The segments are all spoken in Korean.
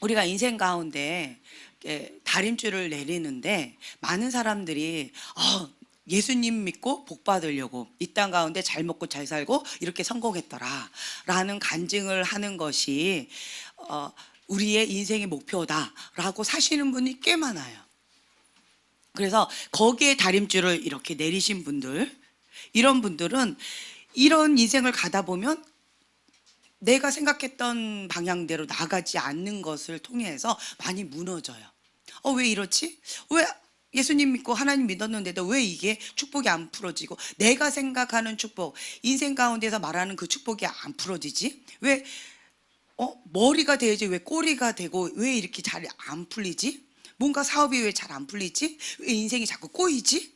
우리가 인생 가운데 다림줄을 내리는데 많은 사람들이 예수님 믿고 복 받으려고 이 땅 가운데 잘 먹고 잘 살고 이렇게 성공했더라 라는 간증을 하는 것이 우리의 인생의 목표다라고 사시는 분이 꽤 많아요. 그래서 거기에 다림줄을 이렇게 내리신 분들, 이런 분들은 이런 인생을 가다 보면 내가 생각했던 방향대로 나가지 않는 것을 통해서 많이 무너져요. 왜 이렇지? 왜 예수님 믿고 하나님 믿었는데도 왜 이게 축복이 안 풀어지고, 내가 생각하는 축복, 인생 가운데서 말하는 그 축복이 안 풀어지지? 왜 머리가 돼야지 왜 꼬리가 되고 왜 이렇게 잘 안 풀리지? 뭔가 사업이 왜 잘 안 풀리지? 왜 인생이 자꾸 꼬이지?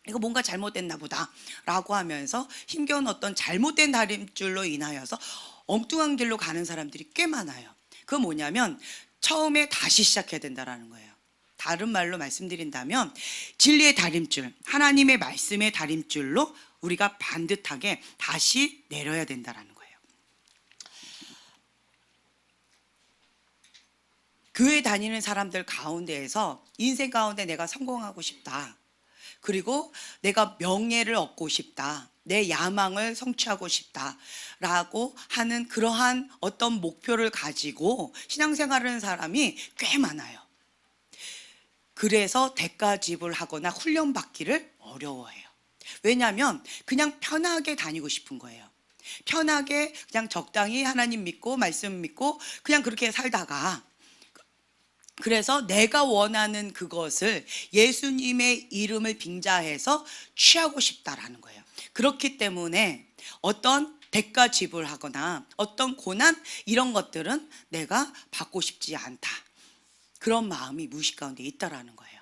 이거 뭔가 잘못됐나 보다 라고 하면서 힘겨운 어떤 잘못된 다림줄로 인하여서 엉뚱한 길로 가는 사람들이 꽤 많아요. 그건 뭐냐면 처음에 다시 시작해야 된다는 거예요. 다른 말로 말씀드린다면 진리의 다림줄, 하나님의 말씀의 다림줄로 우리가 반듯하게 다시 내려야 된다는 거예요. 교회 다니는 사람들 가운데에서 인생 가운데 내가 성공하고 싶다, 그리고 내가 명예를 얻고 싶다, 내 야망을 성취하고 싶다라고 하는 그러한 어떤 목표를 가지고 신앙생활을 하는 사람이 꽤 많아요. 그래서 대가 지불하거나 훈련받기를 어려워해요. 왜냐하면 그냥 편하게 다니고 싶은 거예요. 편하게 그냥 적당히 하나님 믿고 말씀 믿고 그냥 그렇게 살다가, 그래서 내가 원하는 그것을 예수님의 이름을 빙자해서 취하고 싶다라는 거예요. 그렇기 때문에 어떤 대가 지불하거나 어떤 고난 이런 것들은 내가 받고 싶지 않다, 그런 마음이 무의식 가운데 있다라는 거예요.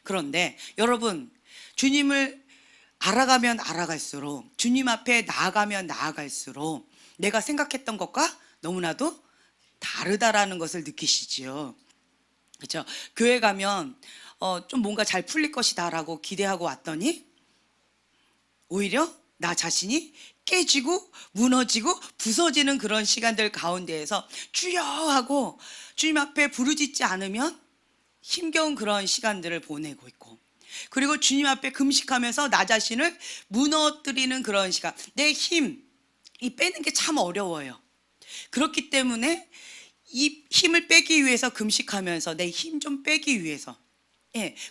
그런데 여러분, 주님을 알아가면 알아갈수록, 주님 앞에 나아가면 나아갈수록 내가 생각했던 것과 너무나도 다르다라는 것을 느끼시지요. 그렇죠? 교회 가면 좀 뭔가 잘 풀릴 것이다라고 기대하고 왔더니 오히려 나 자신이 깨지고 무너지고 부서지는 그런 시간들 가운데에서 주여 하고 주님 앞에 부르짖지 않으면 힘겨운 그런 시간들을 보내고 있고, 그리고 주님 앞에 금식하면서 나 자신을 무너뜨리는 그런 시간, 내 힘 이 빼는 게 참 어려워요. 그렇기 때문에 이 힘을 빼기 위해서 금식하면서 내 힘 좀 빼기 위해서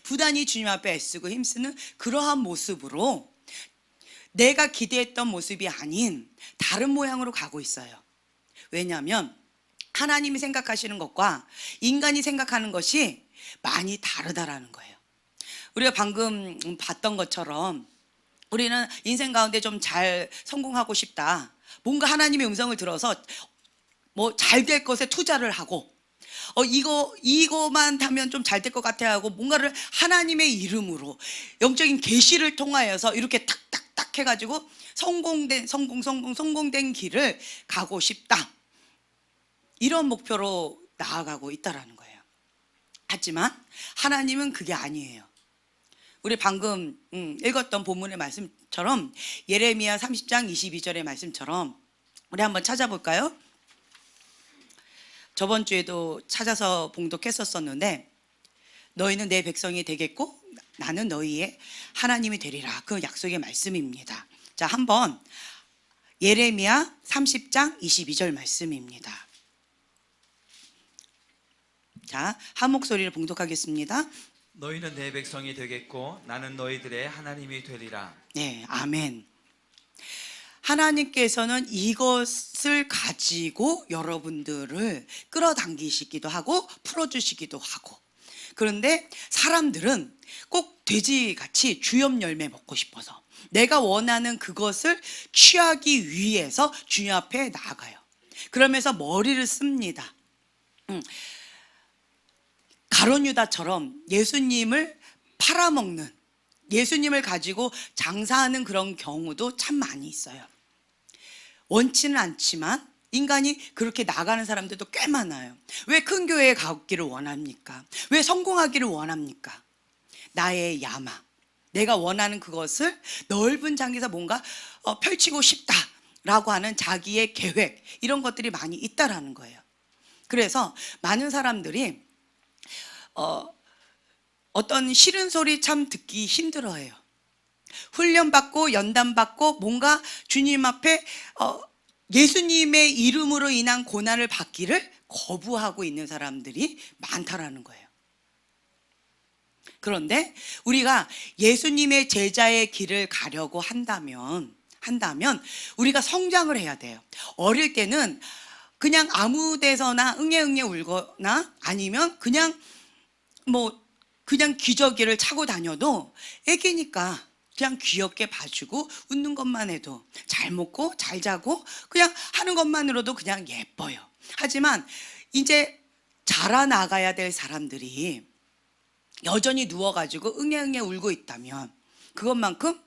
부단히 주님 앞에 애쓰고 힘쓰는 그러한 모습으로 내가 기대했던 모습이 아닌 다른 모양으로 가고 있어요. 왜냐하면 하나님이 생각하시는 것과 인간이 생각하는 것이 많이 다르다라는 거예요. 우리가 방금 봤던 것처럼 우리는 인생 가운데 좀 잘 성공하고 싶다, 뭔가 하나님의 음성을 들어서 뭐 잘 될 것에 투자를 하고 이거만 하면 좀 잘 될 것 같아 하고 뭔가를 하나님의 이름으로 영적인 계시를 통하여서 이렇게 탁탁탁 해가지고 성공된 길을 가고 싶다, 이런 목표로 나아가고 있다라는 거예요. 하지만 하나님은 그게 아니에요. 우리 방금 읽었던 본문의 말씀처럼 예레미야 30장 22절의 말씀처럼 우리 한번 찾아볼까요? 저번 주에도 찾아서 봉독했었는데 너희는 내 백성이 되겠고 나는 너희의 하나님이 되리라, 그 약속의 말씀입니다. 자, 한번 예레미야 30장 22절 말씀입니다. 자, 한 목소리를 봉독하겠습니다. 너희는 내 백성이 되겠고 나는 너희들의 하나님이 되리라. 네, 아멘. 하나님께서는 이것을 가지고 여러분들을 끌어당기시기도 하고 풀어주시기도 하고, 그런데 사람들은 꼭 돼지같이 주염 열매 먹고 싶어서 내가 원하는 그것을 취하기 위해서 주님 앞에 나아가요. 그러면서 머리를 씁니다. 가룟 유다처럼 예수님을 팔아먹는, 예수님을 가지고 장사하는 그런 경우도 참 많이 있어요. 원치는 않지만 인간이 그렇게 나가는 사람들도 꽤 많아요. 왜 큰 교회에 가기를 원합니까? 왜 성공하기를 원합니까? 나의 야망, 내가 원하는 그것을 넓은 장에서 뭔가 펼치고 싶다라고 하는 자기의 계획, 이런 것들이 많이 있다라는 거예요. 그래서 많은 사람들이 어떤 싫은 소리 참 듣기 힘들어해요. 훈련받고 연단받고 뭔가 주님 앞에 예수님의 이름으로 인한 고난을 받기를 거부하고 있는 사람들이 많다라는 거예요. 그런데 우리가 예수님의 제자의 길을 가려고 한다면 우리가 성장을 해야 돼요. 어릴 때는 그냥 아무 데서나 응애응애 울거나 아니면 그냥 기저귀를 차고 다녀도 애기니까 그냥 귀엽게 봐주고 웃는 것만 해도 잘 먹고 잘 자고 그냥 하는 것만으로도 그냥 예뻐요. 하지만 이제 자라나가야 될 사람들이 여전히 누워가지고 응애응애 울고 있다면 그것만큼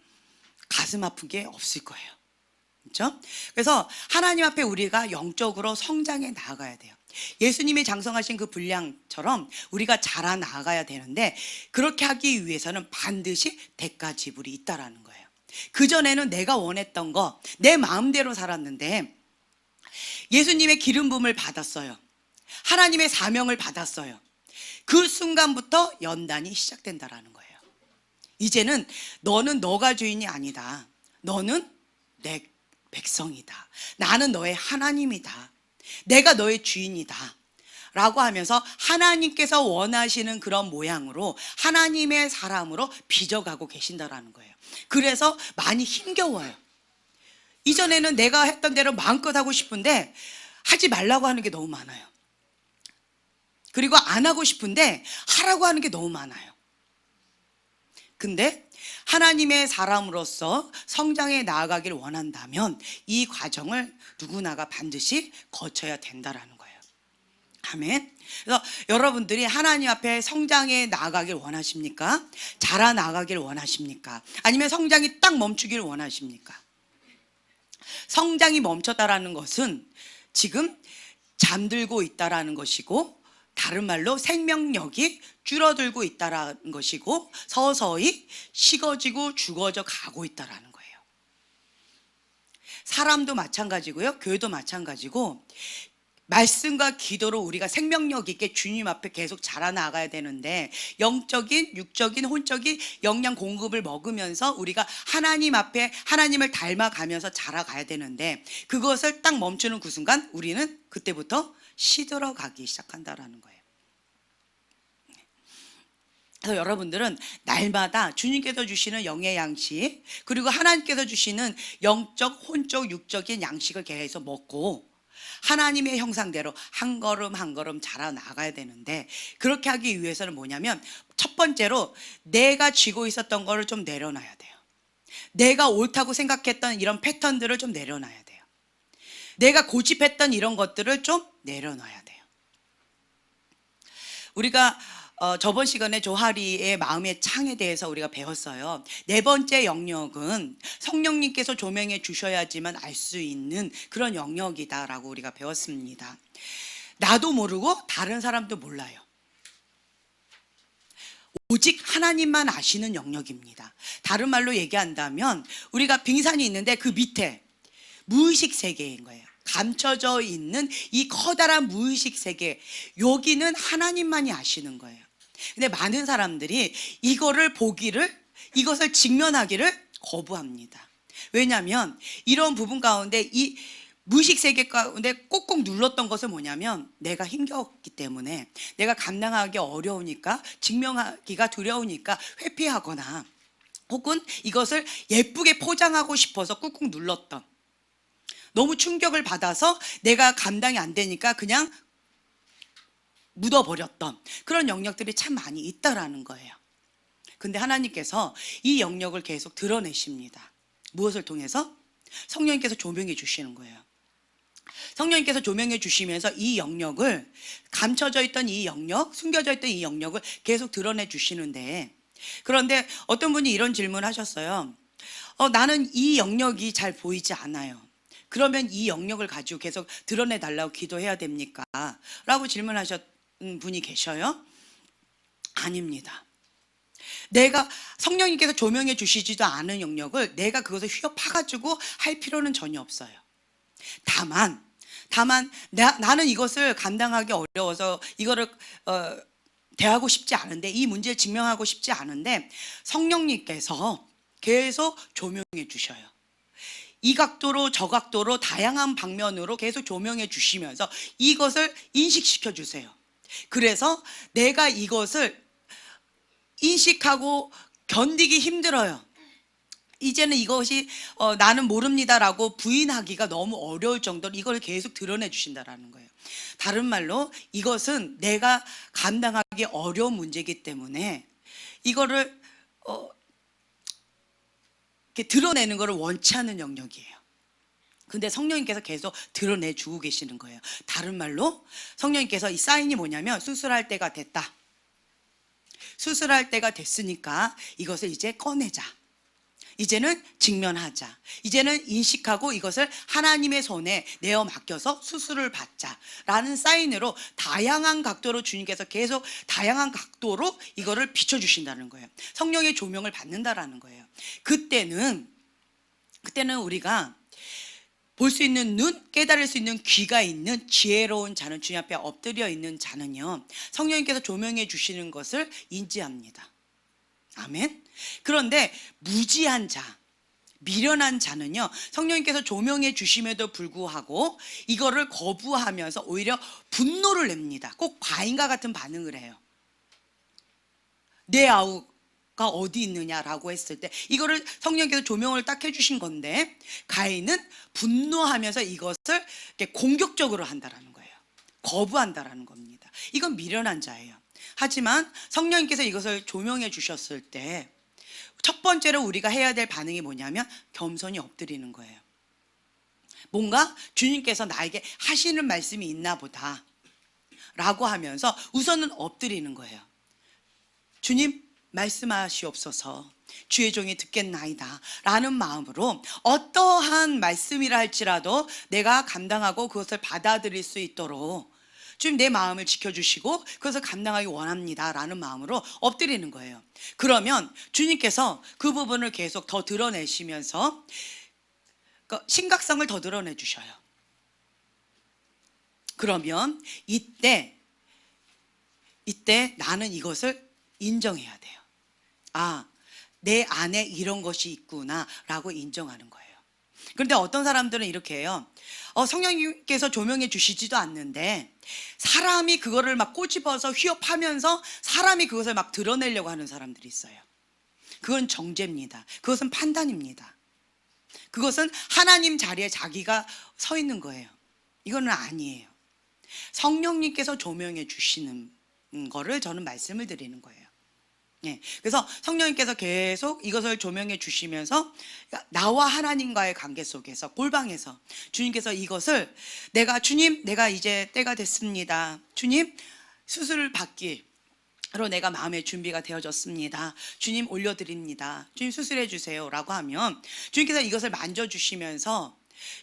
가슴 아픈 게 없을 거예요. 그렇죠? 그래서 하나님 앞에 우리가 영적으로 성장해 나아가야 돼요. 예수님이 장성하신 그 분량처럼 우리가 자라나가야 되는데 그렇게 하기 위해서는 반드시 대가 지불이 있다라는 거예요. 그전에는 내가 원했던 거 내 마음대로 살았는데 예수님의 기름 부음을 받았어요. 하나님의 사명을 받았어요. 그 순간부터 연단이 시작된다라는 거예요. 이제는 너는 너가 주인이 아니다. 너는 내 백성이다. 나는 너의 하나님이다. 내가 너의 주인이다. 라고 하면서 하나님께서 원하시는 그런 모양으로 하나님의 사람으로 빚어가고 계신다라는 거예요. 그래서 많이 힘겨워요. 이전에는 내가 했던 대로 마음껏 하고 싶은데 하지 말라고 하는 게 너무 많아요. 그리고 안 하고 싶은데 하라고 하는 게 너무 많아요. 근데 하나님의 사람으로서 성장해 나아가길 원한다면 이 과정을 누구나가 반드시 거쳐야 된다라는 거예요. 아멘. 그래서 여러분들이 하나님 앞에 성장해 나아가길 원하십니까? 자라나가길 원하십니까? 아니면 성장이 딱 멈추길 원하십니까? 성장이 멈췄다라는 것은 지금 잠들고 있다라는 것이고 다른 말로 생명력이 줄어들고 있다라는 것이고 서서히 식어지고 죽어져 가고 있다라는 거예요. 사람도 마찬가지고요. 교회도 마찬가지고 말씀과 기도로 우리가 생명력 있게 주님 앞에 계속 자라나가야 되는데 영적인, 육적인, 혼적인 영양 공급을 먹으면서 우리가 하나님 앞에 하나님을 닮아가면서 자라가야 되는데 그것을 딱 멈추는 그 순간 우리는 그때부터 시들어가기 시작한다라는 거예요. 그래서 여러분들은 날마다 주님께서 주시는 영의 양식 그리고 하나님께서 주시는 영적, 혼적, 육적인 양식을 계속 먹고 하나님의 형상대로 한 걸음 한 걸음 자라나가야 되는데 그렇게 하기 위해서는 뭐냐면 첫 번째로 내가 쥐고 있었던 거를 좀 내려놔야 돼요. 내가 옳다고 생각했던 이런 패턴들을 좀 내려놔야 돼요. 내가 고집했던 이런 것들을 좀 내려놔야 돼요. 우리가 저번 시간에 조하리의 마음의 창에 대해서 우리가 배웠어요. 네 번째 영역은 성령님께서 조명해 주셔야지만 알 수 있는 그런 영역이다라고 우리가 배웠습니다. 나도 모르고 다른 사람도 몰라요. 오직 하나님만 아시는 영역입니다. 다른 말로 얘기한다면 우리가 빙산이 있는데 그 밑에 무의식 세계인 거예요. 감춰져 있는 이 커다란 무의식 세계, 여기는 하나님만이 아시는 거예요. 근데 많은 사람들이 이것을 직면하기를 거부합니다. 왜냐하면 이런 부분 가운데 이 무의식 세계 가운데 꼭꼭 눌렀던 것은 뭐냐면 내가 힘겹기 때문에 내가 감당하기 어려우니까 직면하기가 두려우니까 회피하거나 혹은 이것을 예쁘게 포장하고 싶어서 꾹꾹 눌렀던 너무 충격을 받아서 내가 감당이 안 되니까 그냥 묻어버렸던 그런 영역들이 참 많이 있다라는 거예요. 근데 하나님께서 이 영역을 계속 드러내십니다. 무엇을 통해서? 성령님께서 조명해 주시는 거예요. 성령님께서 조명해 주시면서 이 영역을 감춰져 있던 이 영역, 숨겨져 있던 이 영역을 계속 드러내 주시는데 그런데 어떤 분이 이런 질문을 하셨어요. 나는 이 영역이 잘 보이지 않아요. 그러면 이 영역을 가지고 계속 드러내 달라고 기도해야 됩니까? 라고 질문하셨던 분이 계셔요. 아닙니다. 내가 성령님께서 조명해 주시지도 않은 영역을 내가 그것을 휘어 파가지고 할 필요는 전혀 없어요. 다만 다만 나는 이것을 감당하기 어려워서 이거를 대하고 싶지 않은데, 이 문제를 증명하고 싶지 않은데 성령님께서 계속 조명해 주셔요. 이 각도로 저 각도로 다양한 방면으로 계속 조명해 주시면서 이것을 인식시켜 주세요. 그래서 내가 이것을 인식하고 견디기 힘들어요. 이제는 이것이 나는 모릅니다라고 부인하기가 너무 어려울 정도로 이걸 계속 드러내 주신다라는 거예요. 다른 말로 이것은 내가 감당하기 어려운 문제이기 때문에 이거를 이렇게 드러내는 것을 원치 않는 영역이에요. 근데 성령님께서 계속 드러내 주고 계시는 거예요. 다른 말로 성령님께서 이 사인이 뭐냐면 수술할 때가 됐다. 수술할 때가 됐으니까 이것을 이제 꺼내자. 이제는 직면하자. 이제는 인식하고 이것을 하나님의 손에 내어 맡겨서 수술을 받자라는 사인으로 다양한 각도로 주님께서 계속 다양한 각도로 이거를 비춰주신다는 거예요. 성령의 조명을 받는다라는 거예요. 그때는 우리가 볼 수 있는 눈, 깨달을 수 있는 귀가 있는 지혜로운 자는, 주님 앞에 엎드려 있는 자는요, 성령님께서 조명해 주시는 것을 인지합니다. 아멘. 그런데 무지한 자, 미련한 자는요, 성령님께서 조명해 주심에도 불구하고 이거를 거부하면서 오히려 분노를 냅니다. 꼭 과인과 같은 반응을 해요. 내 아우가 어디 있느냐라고 했을 때 이거를 성령께서 조명을 딱 해주신 건데, 가인은 분노하면서 이것을 이렇게 공격적으로 한다라는 거예요. 거부한다라는 겁니다. 이건 미련한 자예요. 하지만 성령님께서 이것을 조명해 주셨을 때 첫 번째로 우리가 해야 될 반응이 뭐냐면 겸손히 엎드리는 거예요. 뭔가 주님께서 나에게 하시는 말씀이 있나 보다 라고 하면서 우선은 엎드리는 거예요. 주님 말씀하시옵소서, 주의 종이 듣겠나이다 라는 마음으로 어떠한 말씀이라 할지라도 내가 감당하고 그것을 받아들일 수 있도록 주님 내 마음을 지켜주시고 그것을 감당하기 원합니다 라는 마음으로 엎드리는 거예요. 그러면 주님께서 그 부분을 계속 더 드러내시면서 심각성을 더 드러내 주셔요. 그러면 이때 나는 이것을 인정해야 돼요. 아, 내 안에 이런 것이 있구나 라고 인정하는 거예요. 그런데 어떤 사람들은 이렇게 해요. 성령님께서 조명해 주시지도 않는데 사람이 그거를 막 꼬집어서 휘업하면서 사람이 그것을 막 드러내려고 하는 사람들이 있어요. 그건 정죄입니다. 그것은 판단입니다. 그것은 하나님 자리에 자기가 서 있는 거예요. 이거는 아니에요. 성령님께서 조명해 주시는 거를 저는 말씀을 드리는 거예요. 예, 그래서 성령님께서 계속 이것을 조명해 주시면서 나와 하나님과의 관계 속에서 골방에서 주님께서 이것을 주님 내가 이제 때가 됐습니다. 주님 수술을 받기로 내가 마음의 준비가 되어졌습니다. 주님 올려드립니다. 주님 수술해 주세요 라고 하면 주님께서 이것을 만져주시면서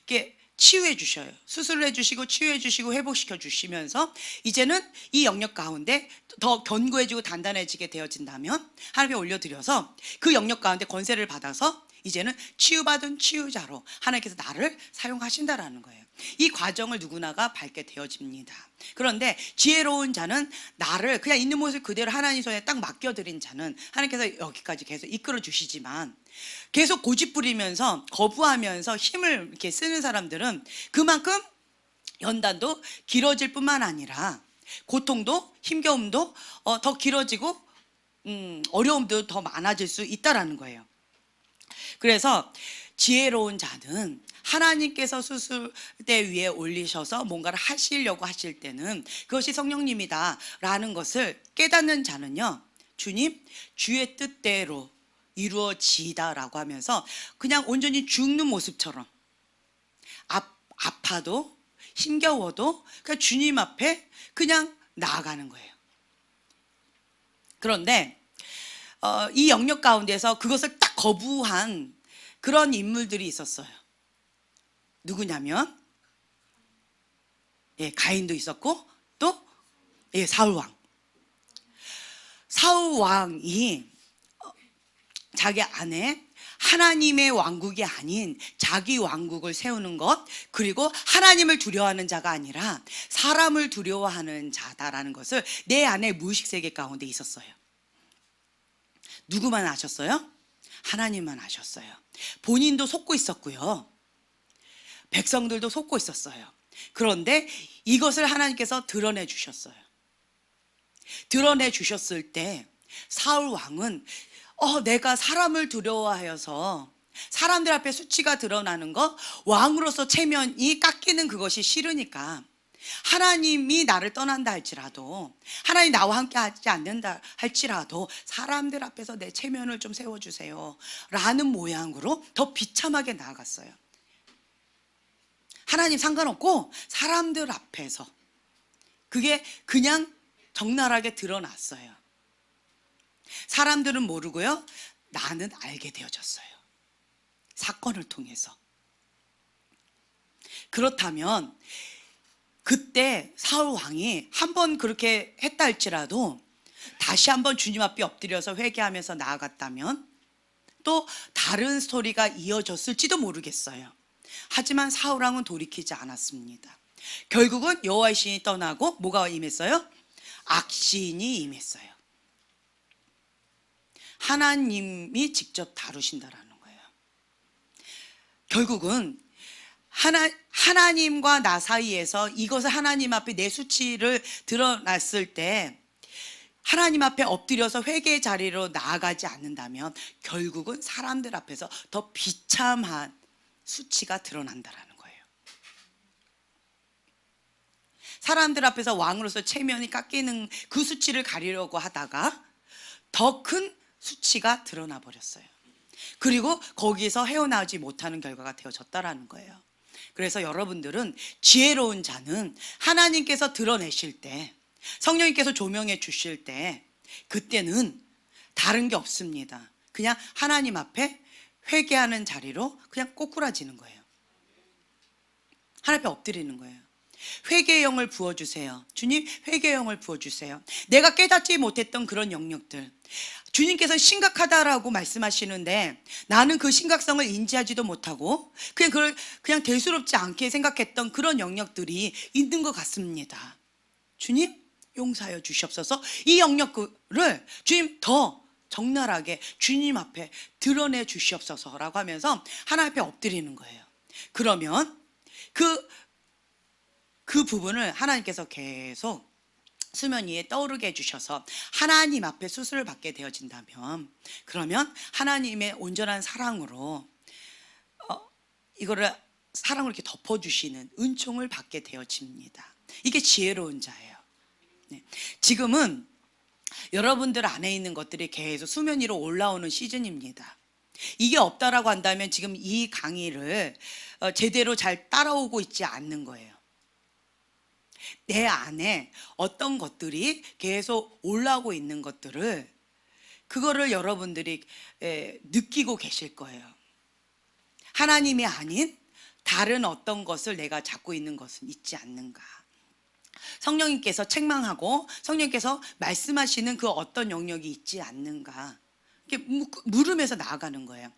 이렇게 치유해 주셔요. 수술을 해주시고 치유해 주시고 회복시켜 주시면서 이제는 이 영역 가운데 더 견고해지고 단단해지게 되어진다면 하나님께 올려드려서 그 영역 가운데 권세를 받아서 이제는 치유받은 치유자로 하나님께서 나를 사용하신다라는 거예요. 이 과정을 누구나가 밟게 되어집니다. 그런데 지혜로운 자는 나를 그냥 있는 모습 그대로 하나님 손에 딱 맡겨드린 자는 하나님께서 여기까지 계속 이끌어 주시지만, 계속 고집부리면서 거부하면서 힘을 이렇게 쓰는 사람들은 그만큼 연단도 길어질 뿐만 아니라 고통도 힘겨움도 더 길어지고 어려움도 더 많아질 수 있다라는 거예요. 그래서 지혜로운 자는 하나님께서 수술대 위에 올리셔서 뭔가를 하시려고 하실 때는 그것이 성령님이다라는 것을 깨닫는 자는요, 주님 주의 뜻대로 이루어지다라고 하면서 그냥 온전히 죽는 모습처럼 아파도 힘겨워도 그냥 주님 앞에 그냥 나아가는 거예요. 그런데 이 영역 가운데서 그것을 딱 거부한 그런 인물들이 있었어요. 누구냐면 가인도 있었고 또 사울왕. 사울왕이 자기 아내 하나님의 왕국이 아닌 자기 왕국을 세우는 것, 그리고 하나님을 두려워하는 자가 아니라 사람을 두려워하는 자다라는 것을 내 안에 무의식 세계 가운데 있었어요. 누구만 아셨어요? 하나님만 아셨어요. 본인도 속고 있었고요, 백성들도 속고 있었어요. 그런데 이것을 하나님께서 드러내 주셨어요. 드러내 주셨을 때 사울 왕은 내가 사람을 두려워하여서 사람들 앞에 수치가 드러나는 것, 왕으로서 체면이 깎이는 그것이 싫으니까 하나님이 나를 떠난다 할지라도, 하나님 나와 함께 하지 않는다 할지라도 사람들 앞에서 내 체면을 좀 세워주세요 라는 모양으로 더 비참하게 나아갔어요. 하나님 상관없고 사람들 앞에서 그게 그냥 적나라하게 드러났어요. 사람들은 모르고요, 나는 알게 되어졌어요. 사건을 통해서. 그렇다면 그때 사울 왕이 한번 그렇게 했다 할지라도 다시 한번 주님 앞에 엎드려서 회개하면서 나아갔다면 또 다른 스토리가 이어졌을지도 모르겠어요. 하지만 사울 왕은 돌이키지 않았습니다. 결국은 여호와의 신이 떠나고 뭐가 임했어요? 악신이 임했어요. 하나님이 직접 다루신다라는 거예요. 결국은 하나님과 나 사이에서 이것을 하나님 앞에 내 수치를 드러났을 때 하나님 앞에 엎드려서 회개의 자리로 나아가지 않는다면 결국은 사람들 앞에서 더 비참한 수치가 드러난다라는 거예요. 사람들 앞에서 왕으로서 체면이 깎이는 그 수치를 가리려고 하다가 더 큰 수치가 드러나 버렸어요. 그리고 거기서 헤어나오지 못하는 결과가 되어졌다라는 거예요. 그래서 여러분들은 지혜로운 자는 하나님께서 드러내실 때, 성령님께서 조명해 주실 때, 그때는 다른 게 없습니다. 그냥 하나님 앞에 회개하는 자리로 그냥 꼬꾸라지는 거예요. 하나님 앞에 엎드리는 거예요. 회개의 영을 부어주세요. 주님, 회개의 영을 부어주세요. 내가 깨닫지 못했던 그런 영역들, 주님께서 심각하다라고 말씀하시는데 나는 그 심각성을 인지하지도 못하고 그냥 대수롭지 않게 생각했던 그런 영역들이 있는 것 같습니다. 주님, 용서하여 주시옵소서. 이 영역을 주님 더 적나라하게 주님 앞에 드러내 주시옵소서라고 하면서 하나님 앞에 엎드리는 거예요. 그러면 그 부분을 하나님께서 계속 수면 위에 떠오르게 해주셔서 하나님 앞에 수술을 받게 되어진다면, 그러면 하나님의 온전한 사랑으로 이거를 사랑으로 이렇게 덮어주시는 은총을 받게 되어집니다. 이게 지혜로운 자예요. 네. 지금은 여러분들 안에 있는 것들이 계속 수면 위로 올라오는 시즌입니다. 이게 없다라고 한다면 지금 이 강의를 제대로 잘 따라오고 있지 않는 거예요. 내 안에 어떤 것들이 계속 올라오고 있는 것들을, 그거를 여러분들이 느끼고 계실 거예요. 하나님이 아닌 다른 어떤 것을 내가 잡고 있는 것은 있지 않는가. 성령님께서 책망하고 성령님께서 말씀하시는 그 어떤 영역이 있지 않는가. 이렇게 물으면서 나아가는 거예요.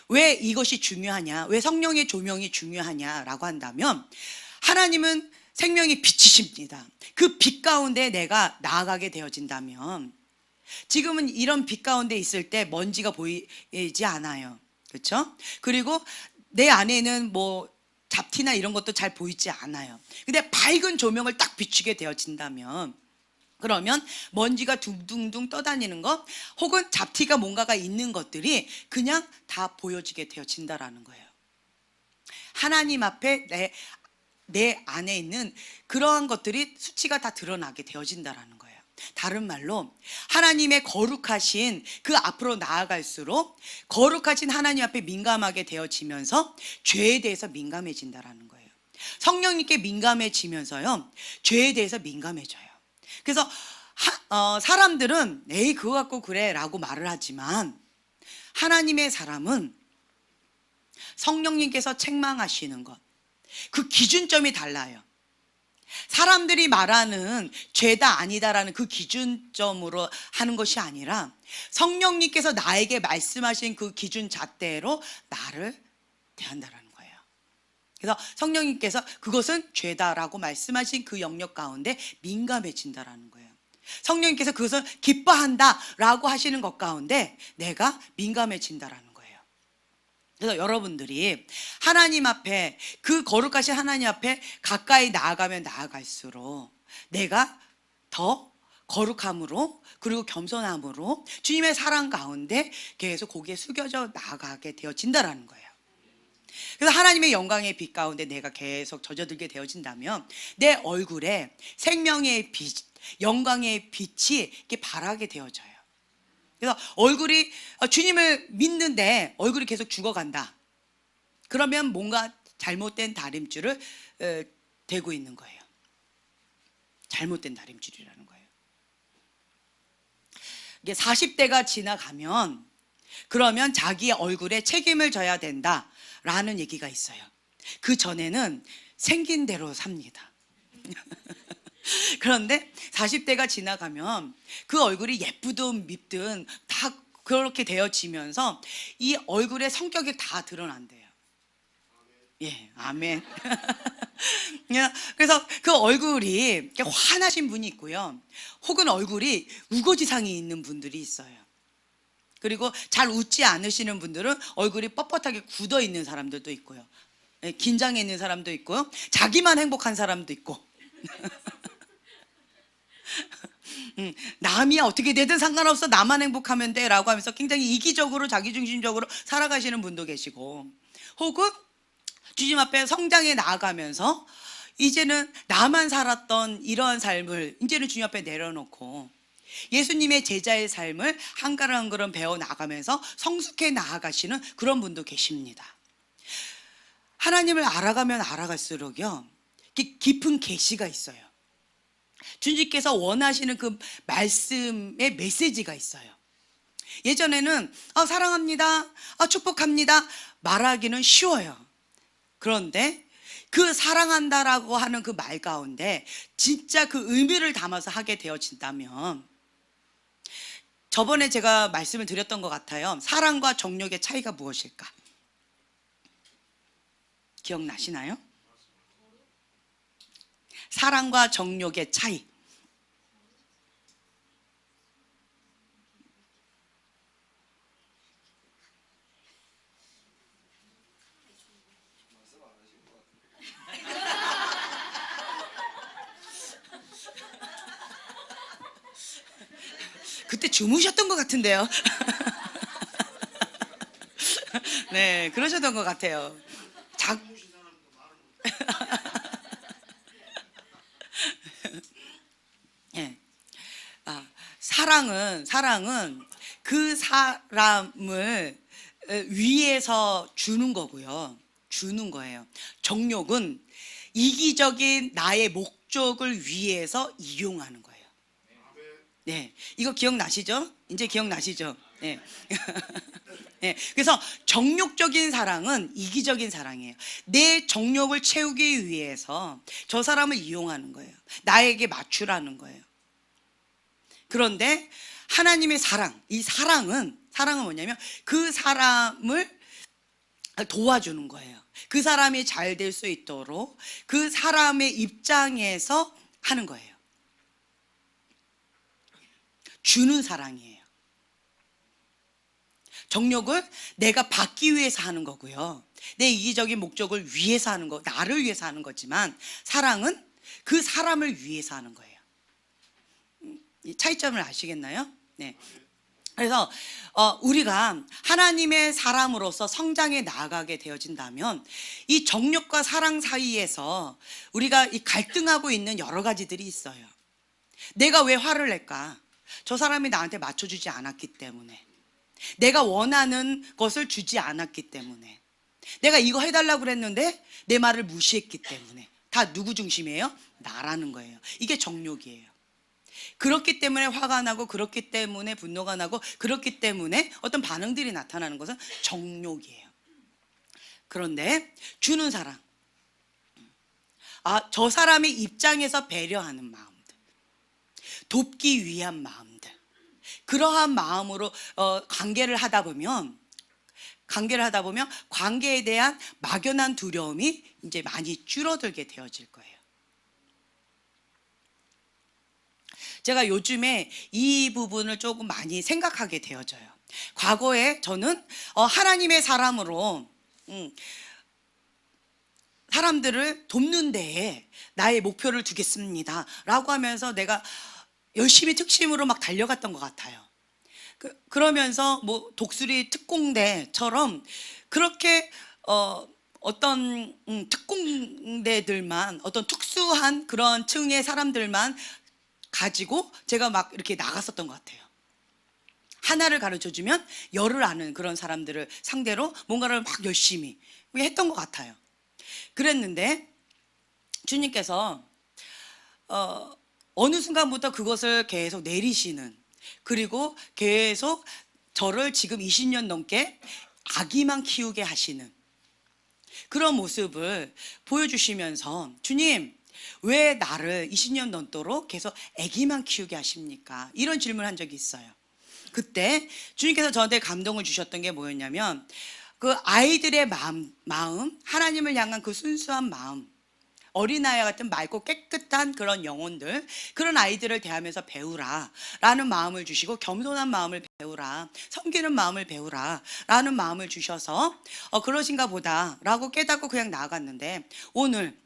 왜 이것이 중요하냐, 왜 성령의 조명이 중요하냐라고 한다면, 하나님은 생명의 빛이십니다. 그 빛 가운데 내가 나아가게 되어진다면, 지금은 이런 빛 가운데 있을 때 먼지가 보이지 않아요. 그렇죠? 그리고 내 안에는 뭐 잡티나 이런 것도 잘 보이지 않아요. 근데 밝은 조명을 딱 비추게 되어진다면, 그러면 먼지가 둥둥둥 떠다니는 것, 혹은 잡티가 뭔가가 있는 것들이 그냥 다 보여지게 되어진다라는 거예요. 하나님 앞에 내 안에 있는 그러한 것들이 수치가 다 드러나게 되어진다라는 거예요. 다른 말로 하나님의 거룩하신 그 앞으로 나아갈수록 거룩하신 하나님 앞에 민감하게 되어지면서 죄에 대해서 민감해진다라는 거예요. 성령님께 민감해지면서요, 죄에 대해서 민감해져요. 그래서 사람들은 에이 그거 갖고 그래 라고 말을 하지만, 하나님의 사람은 성령님께서 책망하시는 것, 그 기준점이 달라요. 사람들이 말하는 죄다 아니다라는 그 기준점으로 하는 것이 아니라 성령님께서 나에게 말씀하신 그 기준 잣대로 나를 대한다라는 거예요. 그래서 성령님께서 그것은 죄다라고 말씀하신 그 영역 가운데 민감해진다라는 거예요. 성령님께서 그것을 기뻐한다라고 하시는 것 가운데 내가 민감해진다라는 거예요. 그래서 여러분들이 하나님 앞에, 그 거룩하신 하나님 앞에 가까이 나아가면 나아갈수록 내가 더 거룩함으로, 그리고 겸손함으로 주님의 사랑 가운데 계속 고개 숙여져 나아가게 되어진다라는 거예요. 그래서 하나님의 영광의 빛 가운데 내가 계속 젖어들게 되어진다면 내 얼굴에 생명의 빛, 영광의 빛이 이렇게 발하게 되어져요. 그래서 얼굴이, 주님을 믿는데 얼굴이 계속 죽어간다, 그러면 뭔가 잘못된 다림줄을 대고 있는 거예요. 잘못된 다림줄이라는 거예요. 이게 40대가 지나가면 그러면 자기의 얼굴에 책임을 져야 된다라는 얘기가 있어요. 그 전에는 생긴 대로 삽니다. 그런데 40대가 지나가면 그 얼굴이 예쁘든 밉든 다 그렇게 되어지면서 이 얼굴의 성격이 다 드러난대요. 예, 아멘. 그래서 그 얼굴이 이렇게 환하신 분이 있고요, 혹은 얼굴이 우거지상이 있는 분들이 있어요. 그리고 잘 웃지 않으시는 분들은 얼굴이 뻣뻣하게 굳어 있는 사람들도 있고요, 예, 긴장해 있는 사람도 있고요, 자기만 행복한 사람도 있고. 남이야 어떻게 되든 상관없어, 나만 행복하면 돼 라고 하면서 굉장히 이기적으로 자기중심적으로 살아가시는 분도 계시고, 혹은 주님 앞에 성장해 나아가면서 이제는 나만 살았던 이러한 삶을 이제는 주님 앞에 내려놓고 예수님의 제자의 삶을 한 걸음 한 걸음 배워 나가면서 성숙해 나아가시는 그런 분도 계십니다. 하나님을 알아가면 알아갈수록요, 깊은 계시가 있어요. 주님께서 원하시는 그 말씀의 메시지가 있어요. 예전에는 사랑합니다, 축복합니다 말하기는 쉬워요. 그런데 그 사랑한다라고 하는 그 말 가운데 진짜 그 의미를 담아서 하게 되어진다면, 저번에 제가 말씀을 드렸던 것 같아요. 사랑과 정욕의 차이가 무엇일까? 기억나시나요? 사랑과 정욕의 차이. 그때 주무셨던 것 같은데요. 네, 그러셨던 것 같아요. 네. 사랑은 그 사람을 위해서 주는 거고요. 주는 거예요. 정욕은 이기적인 나의 목적을 위해서 이용하는 거예요. 네, 이거 기억나시죠? 이제 기억나시죠? 네. 네, 그래서 정욕적인 사랑은 이기적인 사랑이에요. 내 정욕을 채우기 위해서 저 사람을 이용하는 거예요. 나에게 맞추라는 거예요. 그런데 하나님의 사랑, 이 사랑은 뭐냐면 그 사람을 도와주는 거예요. 그 사람이 잘 될 수 있도록 그 사람의 입장에서 하는 거예요. 주는 사랑이에요. 정욕을 내가 받기 위해서 하는 거고요, 내 이기적인 목적을 위해서 하는 거, 나를 위해서 하는 거지만 사랑은 그 사람을 위해서 하는 거예요. 이 차이점을 아시겠나요? 네. 그래서 우리가 하나님의 사람으로서 성장해 나아가게 되어진다면 이 정욕과 사랑 사이에서 우리가 이 갈등하고 있는 여러 가지들이 있어요. 내가 왜 화를 낼까? 저 사람이 나한테 맞춰주지 않았기 때문에, 내가 원하는 것을 주지 않았기 때문에, 내가 이거 해달라고 그랬는데 내 말을 무시했기 때문에. 다 누구 중심이에요? 나라는 거예요. 이게 정욕이에요. 그렇기 때문에 화가 나고, 그렇기 때문에 분노가 나고, 그렇기 때문에 어떤 반응들이 나타나는 것은 정욕이에요. 그런데 주는 사랑, 저 사람의 입장에서 배려하는 마음들, 돕기 위한 마음들, 그러한 마음으로 관계를 하다 보면 관계에 대한 막연한 두려움이 이제 많이 줄어들게 되어질 거예요. 제가 요즘에 이 부분을 조금 많이 생각하게 되어져요. 과거에 저는 하나님의 사람으로 사람들을 돕는 데에 나의 목표를 두겠습니다 라고 하면서 내가 열심히 특심으로 막 달려갔던 것 같아요. 그러면서 뭐 독수리 특공대처럼 그렇게 어떤 특공대들만, 어떤 특수한 그런 층의 사람들만 가지고 제가 막 이렇게 나갔었던 것 같아요. 하나를 가르쳐주면 열을 아는 그런 사람들을 상대로 뭔가를 막 열심히 했던 것 같아요. 그랬는데 주님께서 어느 순간부터 그것을 계속 내리시는, 그리고 계속 저를 지금 20년 넘게 아기만 키우게 하시는 그런 모습을 보여주시면서, 주님 왜 나를 20년 넘도록 계속 아기만 키우게 하십니까? 이런 질문을 한 적이 있어요. 그때 주님께서 저한테 감동을 주셨던 게 뭐였냐면, 그 아이들의 마음, 하나님을 향한 그 순수한 마음, 어린아이 같은 맑고 깨끗한 그런 영혼들, 그런 아이들을 대하면서 배우라 라는 마음을 주시고, 겸손한 마음을 배우라, 섬기는 마음을 배우라 라는 마음을 주셔서 그러신가 보다 라고 깨닫고 그냥 나아갔는데, 오늘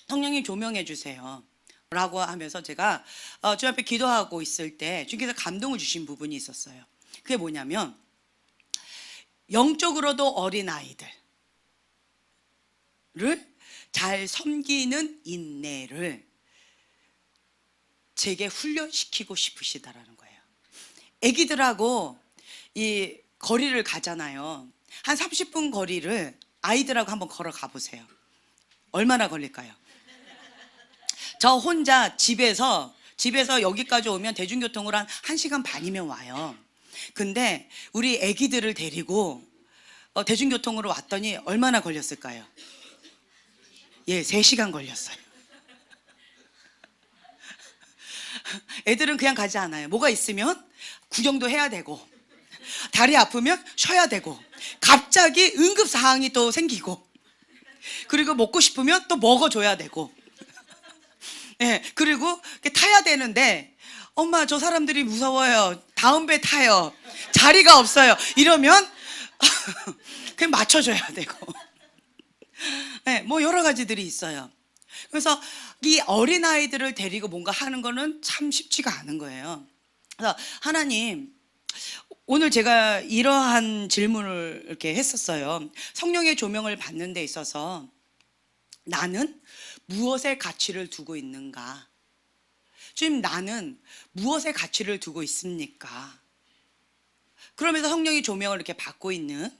성령님 조명해 주세요 라고 하면서 제가 주 앞에 기도하고 있을 때 주께서 감동을 주신 부분이 있었어요. 그게 뭐냐면, 영적으로도 어린아이들을 잘 섬기는 인내를 제게 훈련시키고 싶으시다라는 거예요. 애기들하고 이 거리를 가잖아요. 한 30분 거리를 아이들하고 한번 걸어가 보세요. 얼마나 걸릴까요? 저 혼자 집에서 여기까지 오면 대중교통으로 한 1시간 반이면 와요. 근데 우리 애기들을 데리고 대중교통으로 왔더니 얼마나 걸렸을까요? 예, 3시간 걸렸어요. 애들은 그냥 가지 않아요. 뭐가 있으면 구경도 해야 되고, 다리 아프면 쉬어야 되고, 갑자기 응급사항이 또 생기고, 그리고 먹고 싶으면 또 먹어줘야 되고, 예, 그리고 타야 되는데, 엄마 저 사람들이 무서워요, 다음 배 타요, 자리가 없어요, 이러면 그냥 맞춰줘야 되고, 네, 뭐 여러 가지들이 있어요. 그래서 이 어린아이들을 데리고 뭔가 하는 거는 참 쉽지가 않은 거예요. 그래서 하나님, 오늘 제가 이러한 질문을 이렇게 했었어요. 성령의 조명을 받는 데 있어서 나는 무엇에 가치를 두고 있는가? 주님, 나는 무엇에 가치를 두고 있습니까? 그러면서 성령의 조명을 이렇게 받고 있는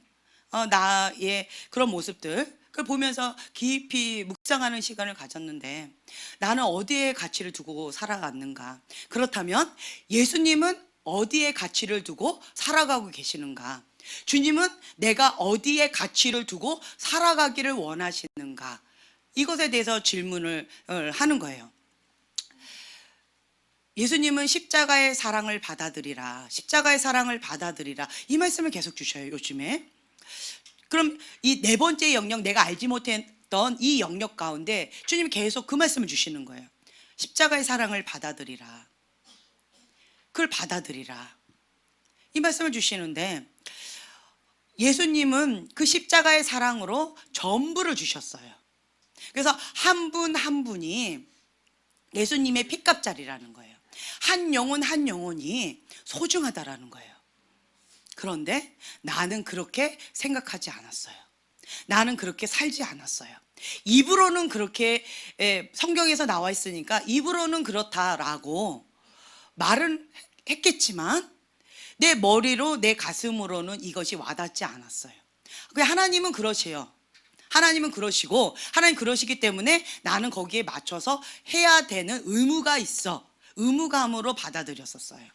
나의 그런 모습들, 그걸 보면서 깊이 묵상하는 시간을 가졌는데, 나는 어디에 가치를 두고 살아갔는가? 그렇다면 예수님은 어디에 가치를 두고 살아가고 계시는가? 주님은 내가 어디에 가치를 두고 살아가기를 원하시는가? 이것에 대해서 질문을 하는 거예요. 예수님은 십자가의 사랑을 받아들이라, 십자가의 사랑을 받아들이라, 이 말씀을 계속 주셔요, 요즘에. 그럼 이 네 번째 영역, 내가 알지 못했던 이 영역 가운데 주님이 계속 그 말씀을 주시는 거예요. 십자가의 사랑을 받아들이라, 그걸 받아들이라, 이 말씀을 주시는데, 예수님은 그 십자가의 사랑으로 전부를 주셨어요. 그래서 한 분 한 분이 예수님의 핏값짜리라는 거예요. 한 영혼 한 영혼이 소중하다라는 거예요. 그런데 나는 그렇게 생각하지 않았어요. 나는 그렇게 살지 않았어요. 입으로는 그렇게, 성경에서 나와 있으니까 입으로는 그렇다라고 말은 했겠지만, 내 머리로, 내 가슴으로는 이것이 와닿지 않았어요. 하나님은 그러세요. 하나님은 그러시고, 하나님 그러시기 때문에 나는 거기에 맞춰서 해야 되는 의무가 있어, 의무감으로 받아들였었어요.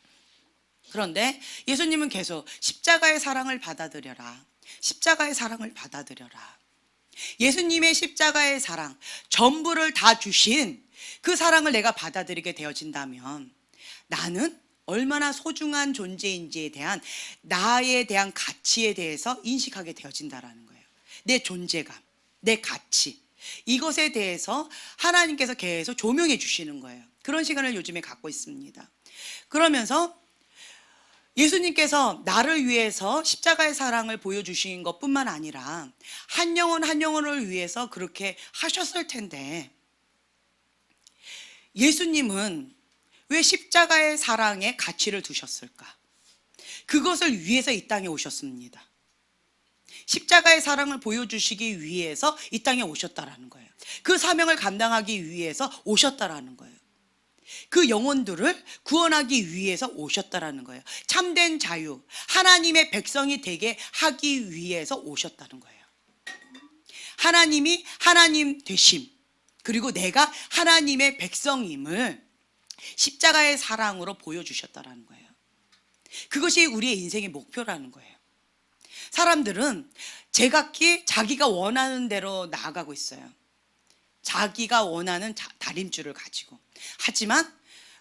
그런데 예수님은 계속 십자가의 사랑을 받아들여라, 십자가의 사랑을 받아들여라. 예수님의 십자가의 사랑, 전부를 다 주신 그 사랑을 내가 받아들이게 되어진다면 나는 얼마나 소중한 존재인지에 대한 나에 대한 가치에 대해서 인식하게 되어진다라는 거예요. 내 존재감, 내 가치, 이것에 대해서 하나님께서 계속 조명해 주시는 거예요. 그런 시간을 요즘에 갖고 있습니다. 그러면서 예수님께서 나를 위해서 십자가의 사랑을 보여주신 것뿐만 아니라 한 영혼 한 영혼을 위해서 그렇게 하셨을 텐데, 예수님은 왜 십자가의 사랑에 가치를 두셨을까? 그것을 위해서 이 땅에 오셨습니다. 십자가의 사랑을 보여주시기 위해서 이 땅에 오셨다라는 거예요. 그 사명을 감당하기 위해서 오셨다라는 거예요. 그 영혼들을 구원하기 위해서 오셨다라는 거예요. 참된 자유, 하나님의 백성이 되게 하기 위해서 오셨다는 거예요. 하나님이 하나님 되심, 그리고 내가 하나님의 백성임을 십자가의 사랑으로 보여주셨다라는 거예요. 그것이 우리의 인생의 목표라는 거예요. 사람들은 제각기 자기가 원하는 대로 나아가고 있어요. 자기가 원하는 다림줄을 가지고. 하지만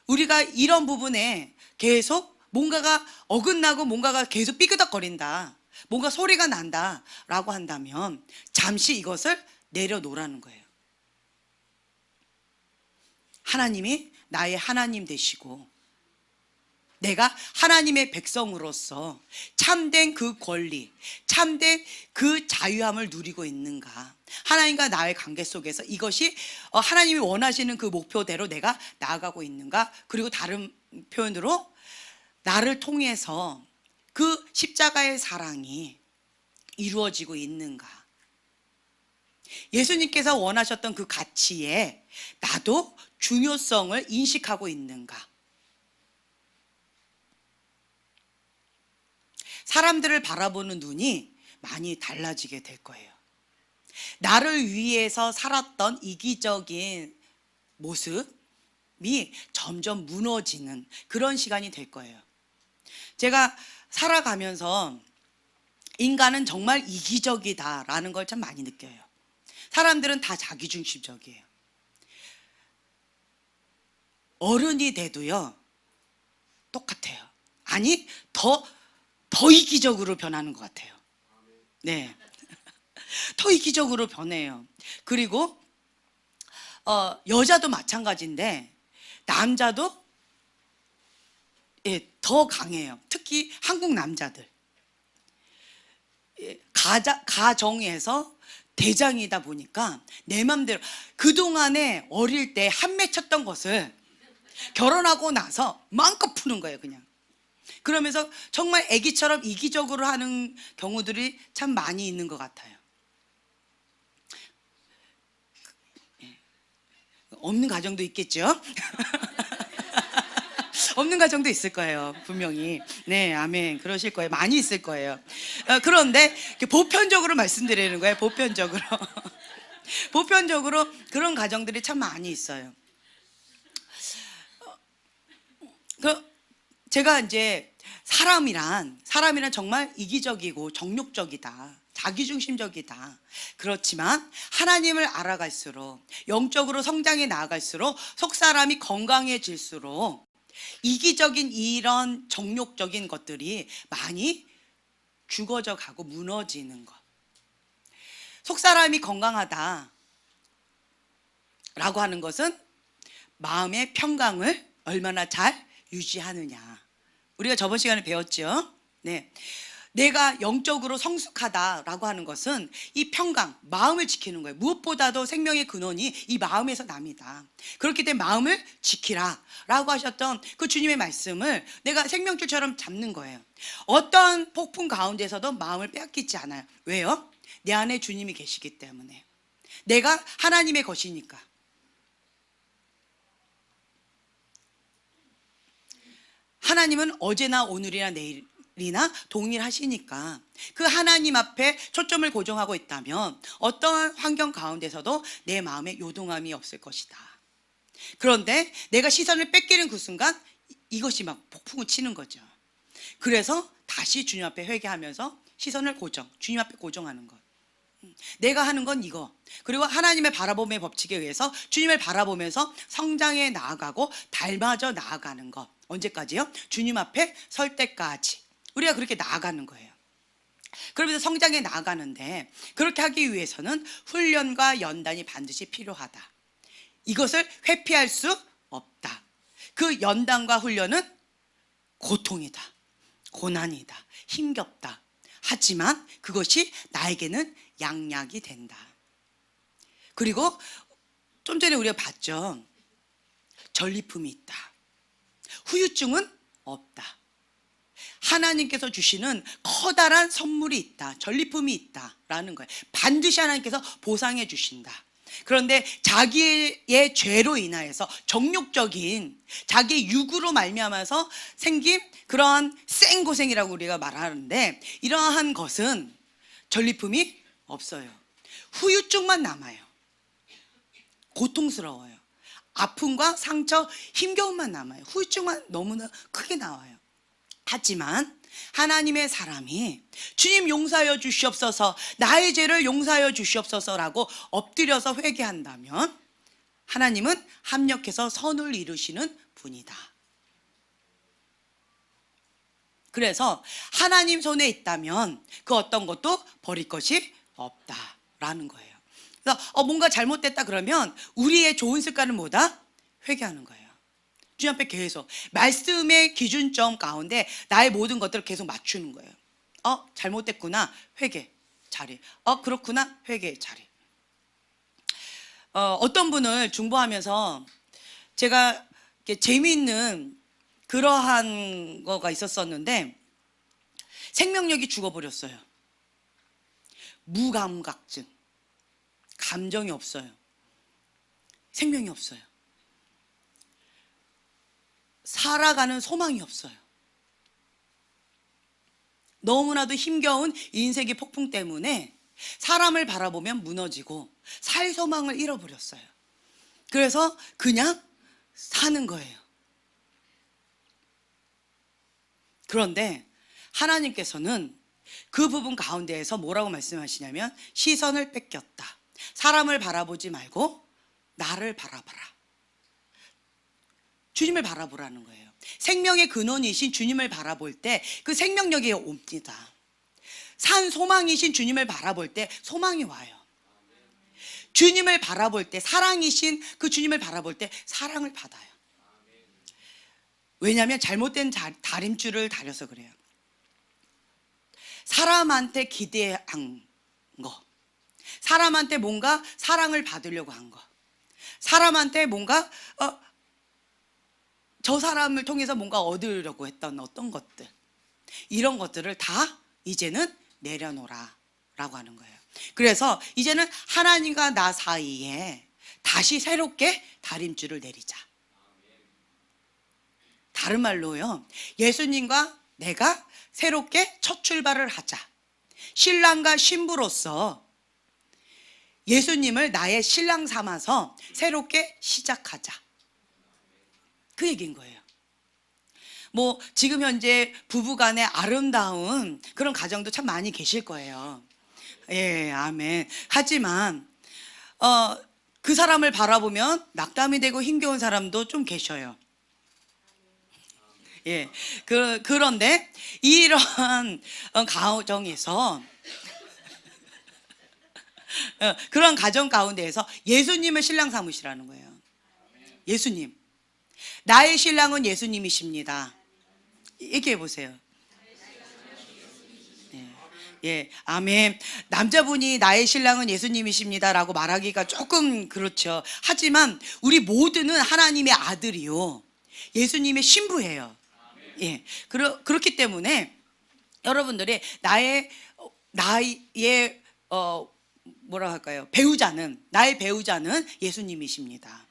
우리가 이런 부분에 계속 뭔가가 어긋나고 뭔가가 계속 삐그덕거린다, 뭔가 소리가 난다 라고 한다면 잠시 이것을 내려놓으라는 거예요. 하나님이 나의 하나님 되시고 내가 하나님의 백성으로서 참된 그 권리, 참된 그 자유함을 누리고 있는가, 하나님과 나의 관계 속에서 이것이 하나님이 원하시는 그 목표대로 내가 나아가고 있는가, 그리고 다른 표현으로 나를 통해서 그 십자가의 사랑이 이루어지고 있는가, 예수님께서 원하셨던 그 가치에 나도 중요성을 인식하고 있는가. 사람들을 바라보는 눈이 많이 달라지게 될 거예요. 나를 위해서 살았던 이기적인 모습이 점점 무너지는 그런 시간이 될 거예요. 제가 살아가면서 인간은 정말 이기적이다라는 걸 참 많이 느껴요. 사람들은 다 자기중심적이에요. 어른이 돼도요, 똑같아요. 아니, 더 이기적으로 변하는 것 같아요. 네. 더 이기적으로 변해요. 그리고 여자도 마찬가지인데 남자도 더 강해요. 특히 한국 남자들. 가정에서 대장이다 보니까 내 맘대로, 그동안에 어릴 때 한 맺혔던 것을 결혼하고 나서 마음껏 푸는 거예요, 그냥. 그러면서 정말 애기처럼 이기적으로 하는 경우들이 참 많이 있는 것 같아요. 없는 가정도 있겠죠? 없는 가정도 있을 거예요, 분명히. 네, 아멘. 그러실 거예요. 많이 있을 거예요. 그런데 보편적으로 말씀드리는 거예요, 보편적으로. 보편적으로 그런 가정들이 참 많이 있어요. 제가 이제 사람이란 정말 이기적이고 정욕적이다, 자기중심적이다. 그렇지만 하나님을 알아갈수록, 영적으로 성장해 나아갈수록, 속사람이 건강해질수록 이기적인 이런 정욕적인 것들이 많이 죽어져 가고 무너지는 것. 속사람이 건강하다라고 하는 것은 마음의 평강을 얼마나 잘 유지하느냐. 우리가 저번 시간에 배웠죠. 네. 내가 영적으로 성숙하다라고 하는 것은 이 평강, 마음을 지키는 거예요. 무엇보다도 생명의 근원이 이 마음에서 납니다. 그렇기 때문에 마음을 지키라라고 하셨던 그 주님의 말씀을 내가 생명줄처럼 잡는 거예요. 어떤 폭풍 가운데서도 마음을 빼앗기지 않아요. 왜요? 내 안에 주님이 계시기 때문에. 내가 하나님의 것이니까. 하나님은 어제나 오늘이나 내일이나 동일하시니까 그 하나님 앞에 초점을 고정하고 있다면 어떠한 환경 가운데서도 내 마음에 요동함이 없을 것이다. 그런데 내가 시선을 뺏기는 그 순간 이것이 막 폭풍을 치는 거죠. 그래서 다시 주님 앞에 회개하면서 시선을 주님 앞에 고정하는 것. 내가 하는 건 이거. 그리고 하나님의 바라봄의 법칙에 의해서 주님을 바라보면서 성장해 나아가고 닮아져 나아가는 것. 언제까지요? 주님 앞에 설 때까지 우리가 그렇게 나아가는 거예요. 그러면서 성장해 나아가는데 그렇게 하기 위해서는 훈련과 연단이 반드시 필요하다. 이것을 회피할 수 없다. 그 연단과 훈련은 고통이다, 고난이다, 힘겹다. 하지만 그것이 나에게는 양약이 된다. 그리고 좀 전에 우리가 봤죠. 전리품이 있다. 후유증은 없다. 하나님께서 주시는 커다란 선물이 있다. 전리품이 있다라는 거예요. 반드시 하나님께서 보상해 주신다. 그런데 자기의 죄로 인하여서 정욕적인 자기의 육으로 말미암아서 생긴 그러한 생고생이라고 우리가 말하는데 이러한 것은 전리품이 없어요. 후유증만 남아요. 고통스러워요. 아픔과 상처, 힘겨움만 남아요. 후유증만 너무나 크게 나와요. 하지만 하나님의 사람이 주님 용서하여 주시옵소서, 나의 죄를 용서하여 주시옵소서라고 엎드려서 회개한다면 하나님은 합력해서 선을 이루시는 분이다. 그래서 하나님 손에 있다면 그 어떤 것도 버릴 것이 없다라는 거예요. 그래서 뭔가 잘못됐다 그러면 우리의 좋은 습관은 뭐다? 회개하는 거예요. 주님 앞에 계속 말씀의 기준점 가운데 나의 모든 것들을 계속 맞추는 거예요. 잘못됐구나, 회개, 자리. 그렇구나, 회개, 자리. 어떤 분을 중보하면서 제가 재미있는 그러한 거가 있었었는데 생명력이 죽어버렸어요. 무감각증, 감정이 없어요. 생명이 없어요. 살아가는 소망이 없어요. 너무나도 힘겨운 인생의 폭풍 때문에 사람을 바라보면 무너지고 살 소망을 잃어버렸어요. 그래서 그냥 사는 거예요. 그런데 하나님께서는 그 부분 가운데에서 뭐라고 말씀하시냐면 시선을 뺏겼다. 사람을 바라보지 말고 나를 바라봐라. 주님을 바라보라는 거예요. 생명의 근원이신 주님을 바라볼 때 그 생명력이 옵니다. 산 소망이신 주님을 바라볼 때 소망이 와요. 주님을 바라볼 때 사랑이신 그 주님을 바라볼 때 사랑을 받아요. 왜냐하면 잘못된 다림줄을 다려서 그래요. 사람한테 기대한 거, 사람한테 뭔가 사랑을 받으려고 한 거, 사람한테 뭔가 저 사람을 통해서 뭔가 얻으려고 했던 어떤 것들, 이런 것들을 다 이제는 내려놓으라 라고 하는 거예요. 그래서 이제는 하나님과 나 사이에 다시 새롭게 다림줄을 내리자. 다른 말로요, 예수님과 내가 새롭게 첫 출발을 하자. 신랑과 신부로서 예수님을 나의 신랑 삼아서 새롭게 시작하자. 그 얘기인 거예요. 지금 현재 부부간의 아름다운 그런 가정도 참 많이 계실 거예요. 예, 아멘. 하지만 그 사람을 바라보면 낙담이 되고 힘겨운 사람도 좀 계셔요. 예, 그런데 이런 가정에서 그런 가정 가운데에서 예수님을 신랑 삼으시라는 거예요. 예수님, 나의 신랑은 예수님이십니다. 얘기해 보세요. 예, 아멘. 남자분이 나의 신랑은 예수님이십니다라고 말하기가 조금 그렇죠. 하지만 우리 모두는 하나님의 아들이요, 예수님의 신부예요. 예, 그렇기 때문에 여러분들이 나의 뭐라 할까요? 나의 배우자는 예수님이십니다.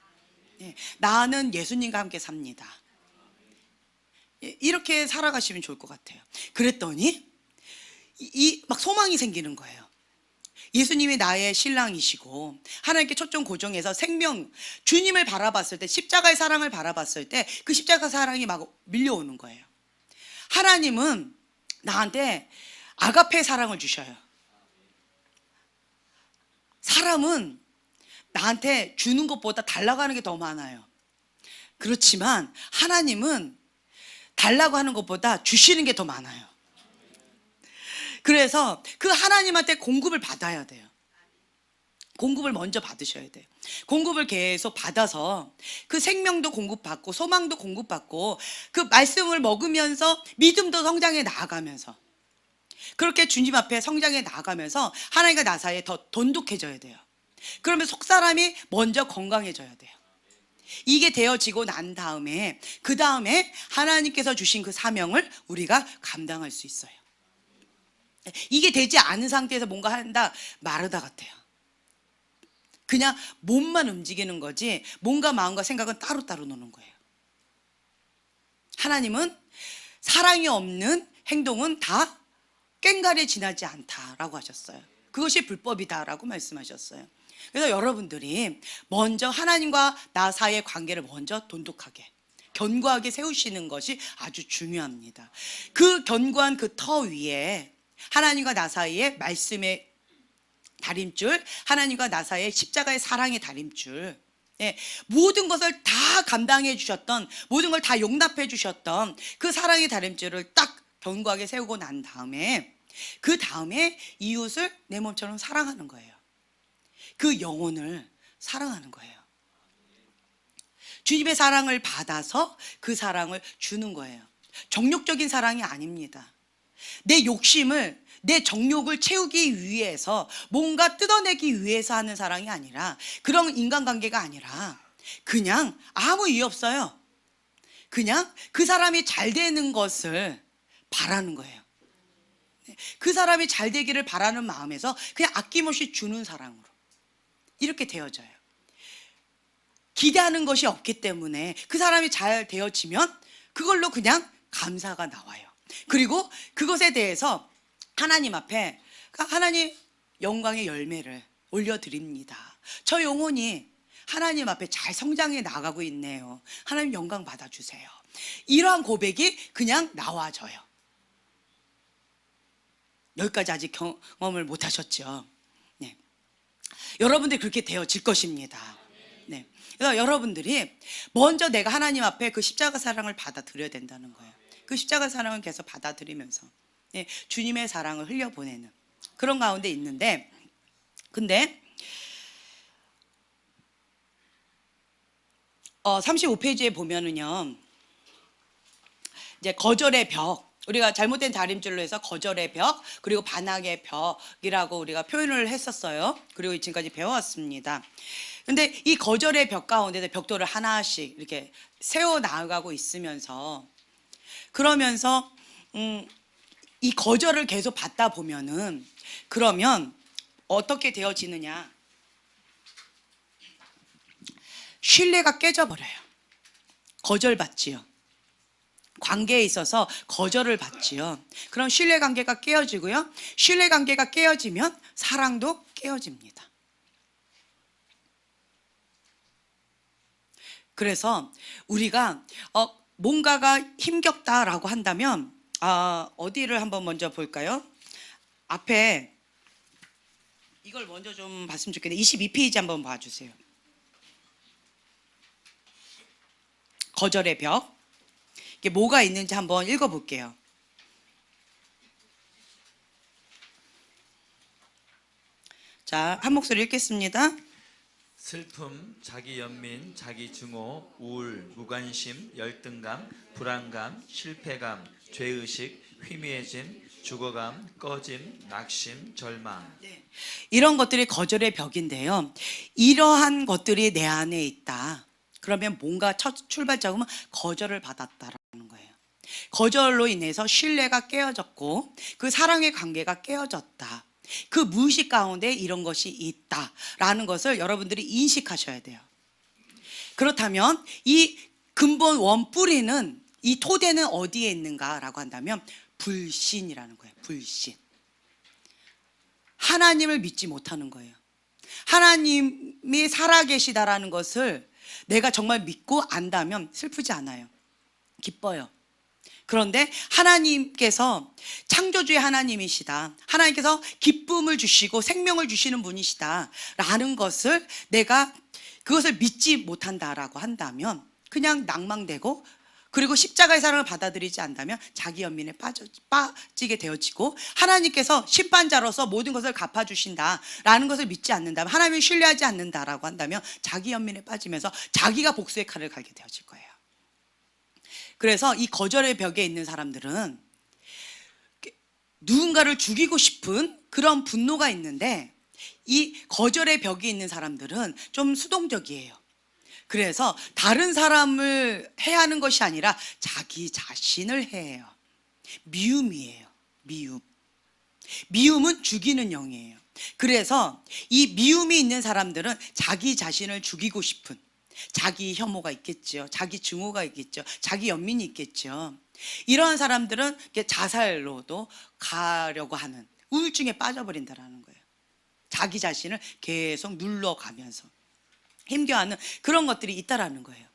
예, 나는 예수님과 함께 삽니다. 예, 이렇게 살아가시면 좋을 것 같아요. 그랬더니 막 소망이 생기는 거예요. 예수님이 나의 신랑이시고 하나님께 초점 고정해서 주님을 바라봤을 때, 십자가의 사랑을 바라봤을 때 그 십자가 사랑이 막 밀려오는 거예요. 하나님은 나한테 아가페 사랑을 주셔요. 사람은 나한테 주는 것보다 달라고 하는 게 더 많아요. 그렇지만 하나님은 달라고 하는 것보다 주시는 게 더 많아요. 그래서 그 하나님한테 공급을 받아야 돼요. 공급을 먼저 받으셔야 돼요. 공급을 계속 받아서 그 생명도 공급받고 소망도 공급받고 그 말씀을 먹으면서 믿음도 성장해 나아가면서 그렇게 주님 앞에 성장해 나아가면서 하나님과 나 사이에 더 돈독해져야 돼요. 그러면 속사람이 먼저 건강해져야 돼요. 이게 되어지고 난 다음에 그 다음에 하나님께서 주신 그 사명을 우리가 감당할 수 있어요. 이게 되지 않은 상태에서 뭔가 한다 마르다 같아요. 그냥 몸만 움직이는 거지 몸과 마음과 생각은 따로따로 노는 거예요. 하나님은 사랑이 없는 행동은 다 꽹가리에 지나지 않다라고 하셨어요. 그것이 불법이다라고 말씀하셨어요. 그래서 여러분들이 먼저 하나님과 나 사이의 관계를 먼저 돈독하게 견고하게 세우시는 것이 아주 중요합니다. 그 견고한 그 터 위에 하나님과 나 사이의 말씀의 다림줄, 하나님과 나 사이의 십자가의 사랑의 다림줄, 모든 것을 다 감당해 주셨던, 모든 걸 다 용납해 주셨던 그 사랑의 다림줄을 딱 견고하게 세우고 난 다음에 그 다음에 이웃을 내 몸처럼 사랑하는 거예요. 그 영혼을 사랑하는 거예요. 주님의 사랑을 받아서 그 사랑을 주는 거예요. 정욕적인 사랑이 아닙니다. 내 욕심을, 내 정욕을 채우기 위해서 뭔가 뜯어내기 위해서 하는 사랑이 아니라 그런 인간관계가 아니라 그냥 아무 이유 없어요. 그냥 그 사람이 잘 되는 것을 바라는 거예요. 그 사람이 잘 되기를 바라는 마음에서 그냥 아낌없이 주는 사랑으로 이렇게 되어져요. 기대하는 것이 없기 때문에 그 사람이 잘 되어지면 그걸로 그냥 감사가 나와요. 그리고 그것에 대해서 하나님 앞에 하나님 영광의 열매를 올려드립니다. 저 영혼이 하나님 앞에 잘 성장해 나가고 있네요. 하나님 영광 받아주세요. 이러한 고백이 그냥 나와져요. 여기까지 아직 경험을 못 하셨죠? 네. 여러분들이 그렇게 되어질 것입니다. 네. 그래서 여러분들이 먼저 내가 하나님 앞에 그 십자가 사랑을 받아들여야 된다는 거예요. 그 십자가 사랑을 계속 받아들이면서 주님의 사랑을 흘려보내는 그런 가운데 있는데, 근데 35페이지에 보면은요, 이제 거절의 벽, 우리가 잘못된 다림줄로 해서 거절의 벽, 그리고 반항의 벽이라고 우리가 표현을 했었어요. 그리고 지금까지 배워왔습니다. 근데 이 거절의 벽 가운데 벽돌을 하나씩 이렇게 세워 나가고 있으면서, 그러면서 이 거절을 계속 받다 보면은, 그러면 어떻게 되어지느냐, 신뢰가 깨져버려요. 거절받지요. 관계에 있어서 거절을 받지요. 그럼 신뢰관계가 깨어지고요. 신뢰관계가 깨어지면 사랑도 깨어집니다. 그래서 우리가 뭔가가 힘겹다라고 한다면 어디를 한번 먼저 볼까요? 앞에 이걸 먼저 좀 봤으면 좋겠는데 22페이지 한번 봐주세요. 거절의 벽. 이게 뭐가 있는지 한번 읽어볼게요. 자, 한 목소리 읽겠습니다. 슬픔, 자기 연민, 자기 증오, 우울, 무관심, 열등감, 불안감, 실패감, 죄의식, 희미해짐, 죽어감, 꺼짐, 낙심, 절망. 네. 이런 것들이 거절의 벽인데요. 이러한 것들이 내 안에 있다. 그러면 뭔가 첫 출발점은 거절을 받았다라는 거예요. 거절로 인해서 신뢰가 깨어졌고 그 사랑의 관계가 깨어졌다. 그 무의식 가운데 이런 것이 있다라는 것을 여러분들이 인식하셔야 돼요. 그렇다면 이 근본 원뿌리는, 이 토대는 어디에 있는가라고 한다면 불신이라는 거예요. 불신. 하나님을 믿지 못하는 거예요. 하나님이 살아계시다라는 것을 내가 정말 믿고 안다면 슬프지 않아요. 기뻐요. 그런데 하나님께서 창조주의 하나님이시다, 하나님께서 기쁨을 주시고 생명을 주시는 분이시다 라는 것을 내가 그것을 믿지 못한다라고 한다면, 그냥 낭망되고, 그리고 십자가의 사랑을 받아들이지 않다면 자기 연민에 빠지게 되어지고, 하나님께서 심판자로서 모든 것을 갚아주신다라는 것을 믿지 않는다면, 하나님을 신뢰하지 않는다라고 한다면 자기 연민에 빠지면서 자기가 복수의 칼을 갈게 되어질 거예요. 그래서 이 거절의 벽에 있는 사람들은 누군가를 죽이고 싶은 그런 분노가 있는데, 이 거절의 벽에 있는 사람들은 좀 수동적이에요. 그래서 다른 사람을 해하는 것이 아니라 자기 자신을 해해요. 미움이에요. 미움은 죽이는 영이에요. 그래서 이 미움이 있는 사람들은 자기 자신을 죽이고 싶은, 자기 혐오가 있겠죠, 자기 증오가 있겠죠, 자기 연민이 있겠죠. 이러한 사람들은 자살로도 가려고 하는, 우울증에 빠져버린다는 거예요. 자기 자신을 계속 눌러가면서 힘겨워하는 그런 것들이 있다라는 거예요.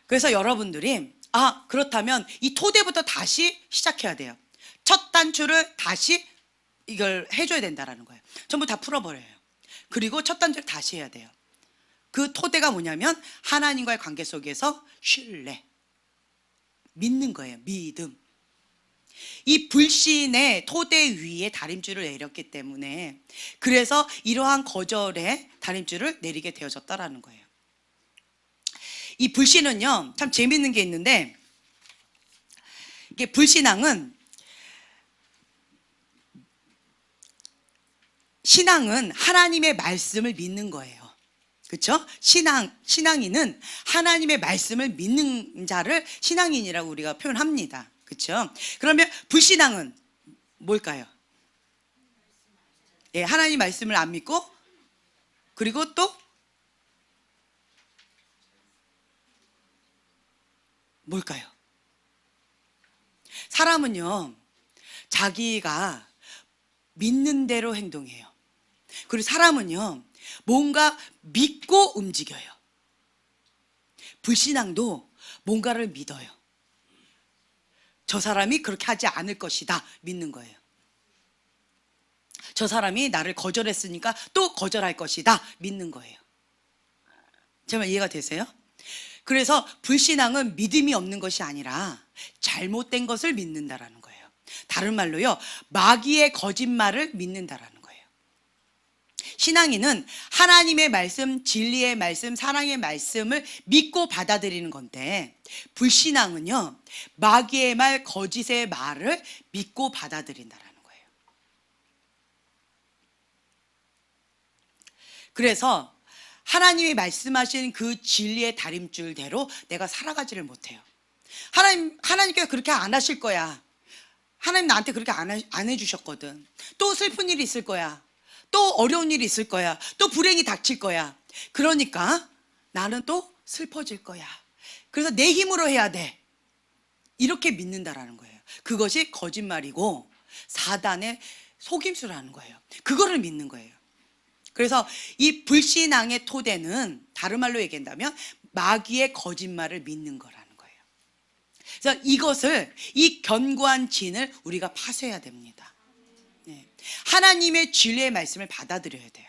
그래서 여러분들이 그렇다면 이 토대부터 다시 시작해야 돼요. 첫 단추를 다시 이걸 해줘야 된다라는 거예요. 전부 다 풀어버려요. 그리고 첫 단추를 다시 해야 돼요. 그 토대가 뭐냐면 하나님과의 관계 속에서 신뢰, 믿는 거예요. 믿음. 이 불신의 토대 위에 다림줄을 내렸기 때문에, 그래서 이러한 거절의 다림줄을 내리게 되어졌다라는 거예요. 이 불신은요, 참 재밌는 게 있는데, 이게 신앙은 하나님의 말씀을 믿는 거예요. 그렇죠? 신앙인은 하나님의 말씀을 믿는 자를 신앙인이라고 우리가 표현합니다. 그렇죠? 그러면 불신앙은 뭘까요? 예, 하나님 말씀을 안 믿고, 그리고 또 뭘까요? 사람은요, 자기가 믿는 대로 행동해요. 그리고 사람은요, 뭔가 믿고 움직여요. 불신앙도 뭔가를 믿어요. 저 사람이 그렇게 하지 않을 것이다, 믿는 거예요. 저 사람이 나를 거절했으니까 또 거절할 것이다, 믿는 거예요. 정말 이해가 되세요? 그래서 불신앙은 믿음이 없는 것이 아니라 잘못된 것을 믿는다라는 거예요. 다른 말로요, 마귀의 거짓말을 믿는다라는 거예요. 신앙인은 하나님의 말씀, 진리의 말씀, 사랑의 말씀을 믿고 받아들이는 건데, 불신앙은요, 마귀의 말, 거짓의 말을 믿고 받아들인다라는 거예요. 그래서 하나님이 말씀하신 그 진리의 다림줄대로 내가 살아가지를 못해요. 하나님께서 그렇게 안 하실 거야. 하나님 나한테 그렇게 안 해주셨거든. 또 슬픈 일이 있을 거야. 또 어려운 일이 있을 거야. 또 불행이 닥칠 거야. 그러니까 나는 또 슬퍼질 거야. 그래서 내 힘으로 해야 돼. 이렇게 믿는다라는 거예요. 그것이 거짓말이고 사단의 속임수라는 거예요. 그거를 믿는 거예요. 그래서 이 불신앙의 토대는 다른 말로 얘기한다면 마귀의 거짓말을 믿는 거라는 거예요. 그래서 이 견고한 진을 우리가 파쇄해야 됩니다. 하나님의 진리의 말씀을 받아들여야 돼요.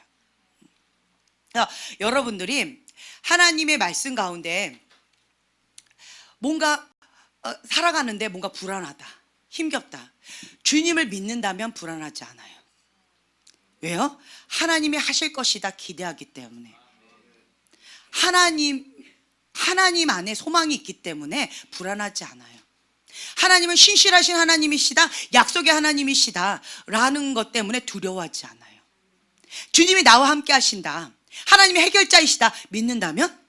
여러분들이 하나님의 말씀 가운데 뭔가 살아가는데 뭔가 불안하다, 힘겹다, 주님을 믿는다면 불안하지 않아요. 왜요? 하나님이 하실 것이다 기대하기 때문에, 하나님 안에 소망이 있기 때문에 불안하지 않아요. 하나님은 신실하신 하나님이시다, 약속의 하나님이시다 라는 것 때문에 두려워하지 않아요. 주님이 나와 함께 하신다, 하나님이 해결자이시다 믿는다면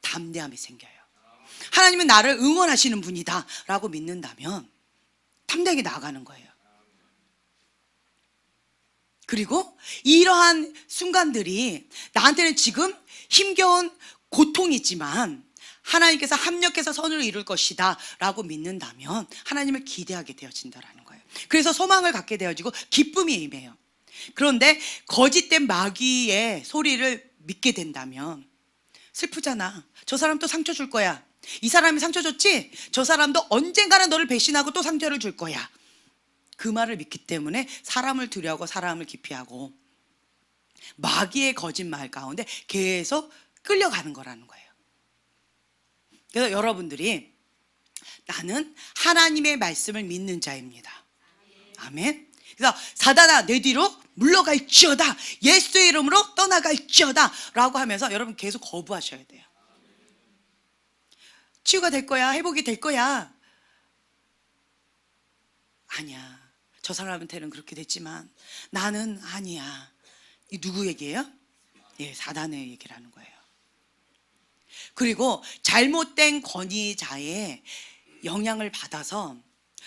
담대함이 생겨요. 하나님은 나를 응원하시는 분이다 라고 믿는다면 담대하게 나아가는 거예요. 그리고 이러한 순간들이 나한테는 지금 힘겨운 고통이지만 하나님께서 합력해서 선을 이룰 것이다 라고 믿는다면 하나님을 기대하게 되어진다는 거예요. 그래서 소망을 갖게 되어지고 기쁨이 임해요. 그런데 거짓된 마귀의 소리를 믿게 된다면 슬프잖아, 저 사람 또 상처 줄 거야, 이 사람이 상처 줬지? 저 사람도 언젠가는 너를 배신하고 또 상처를 줄 거야. 그 말을 믿기 때문에 사람을 두려워하고 사람을 기피하고 마귀의 거짓말 가운데 계속 끌려가는 거라는 거예요. 그래서 여러분들이 나는 하나님의 말씀을 믿는 자입니다. 아멘. 그래서 사단아 내 뒤로 물러갈지어다, 예수의 이름으로 떠나갈지어다 라고 하면서 여러분 계속 거부하셔야 돼요. 치유가 될 거야, 회복이 될 거야. 아니야, 저 사람한테는 그렇게 됐지만 나는 아니야. 이 누구 얘기예요? 예, 사단의 얘기라는 거예요. 그리고 잘못된 권위자의 영향을 받아서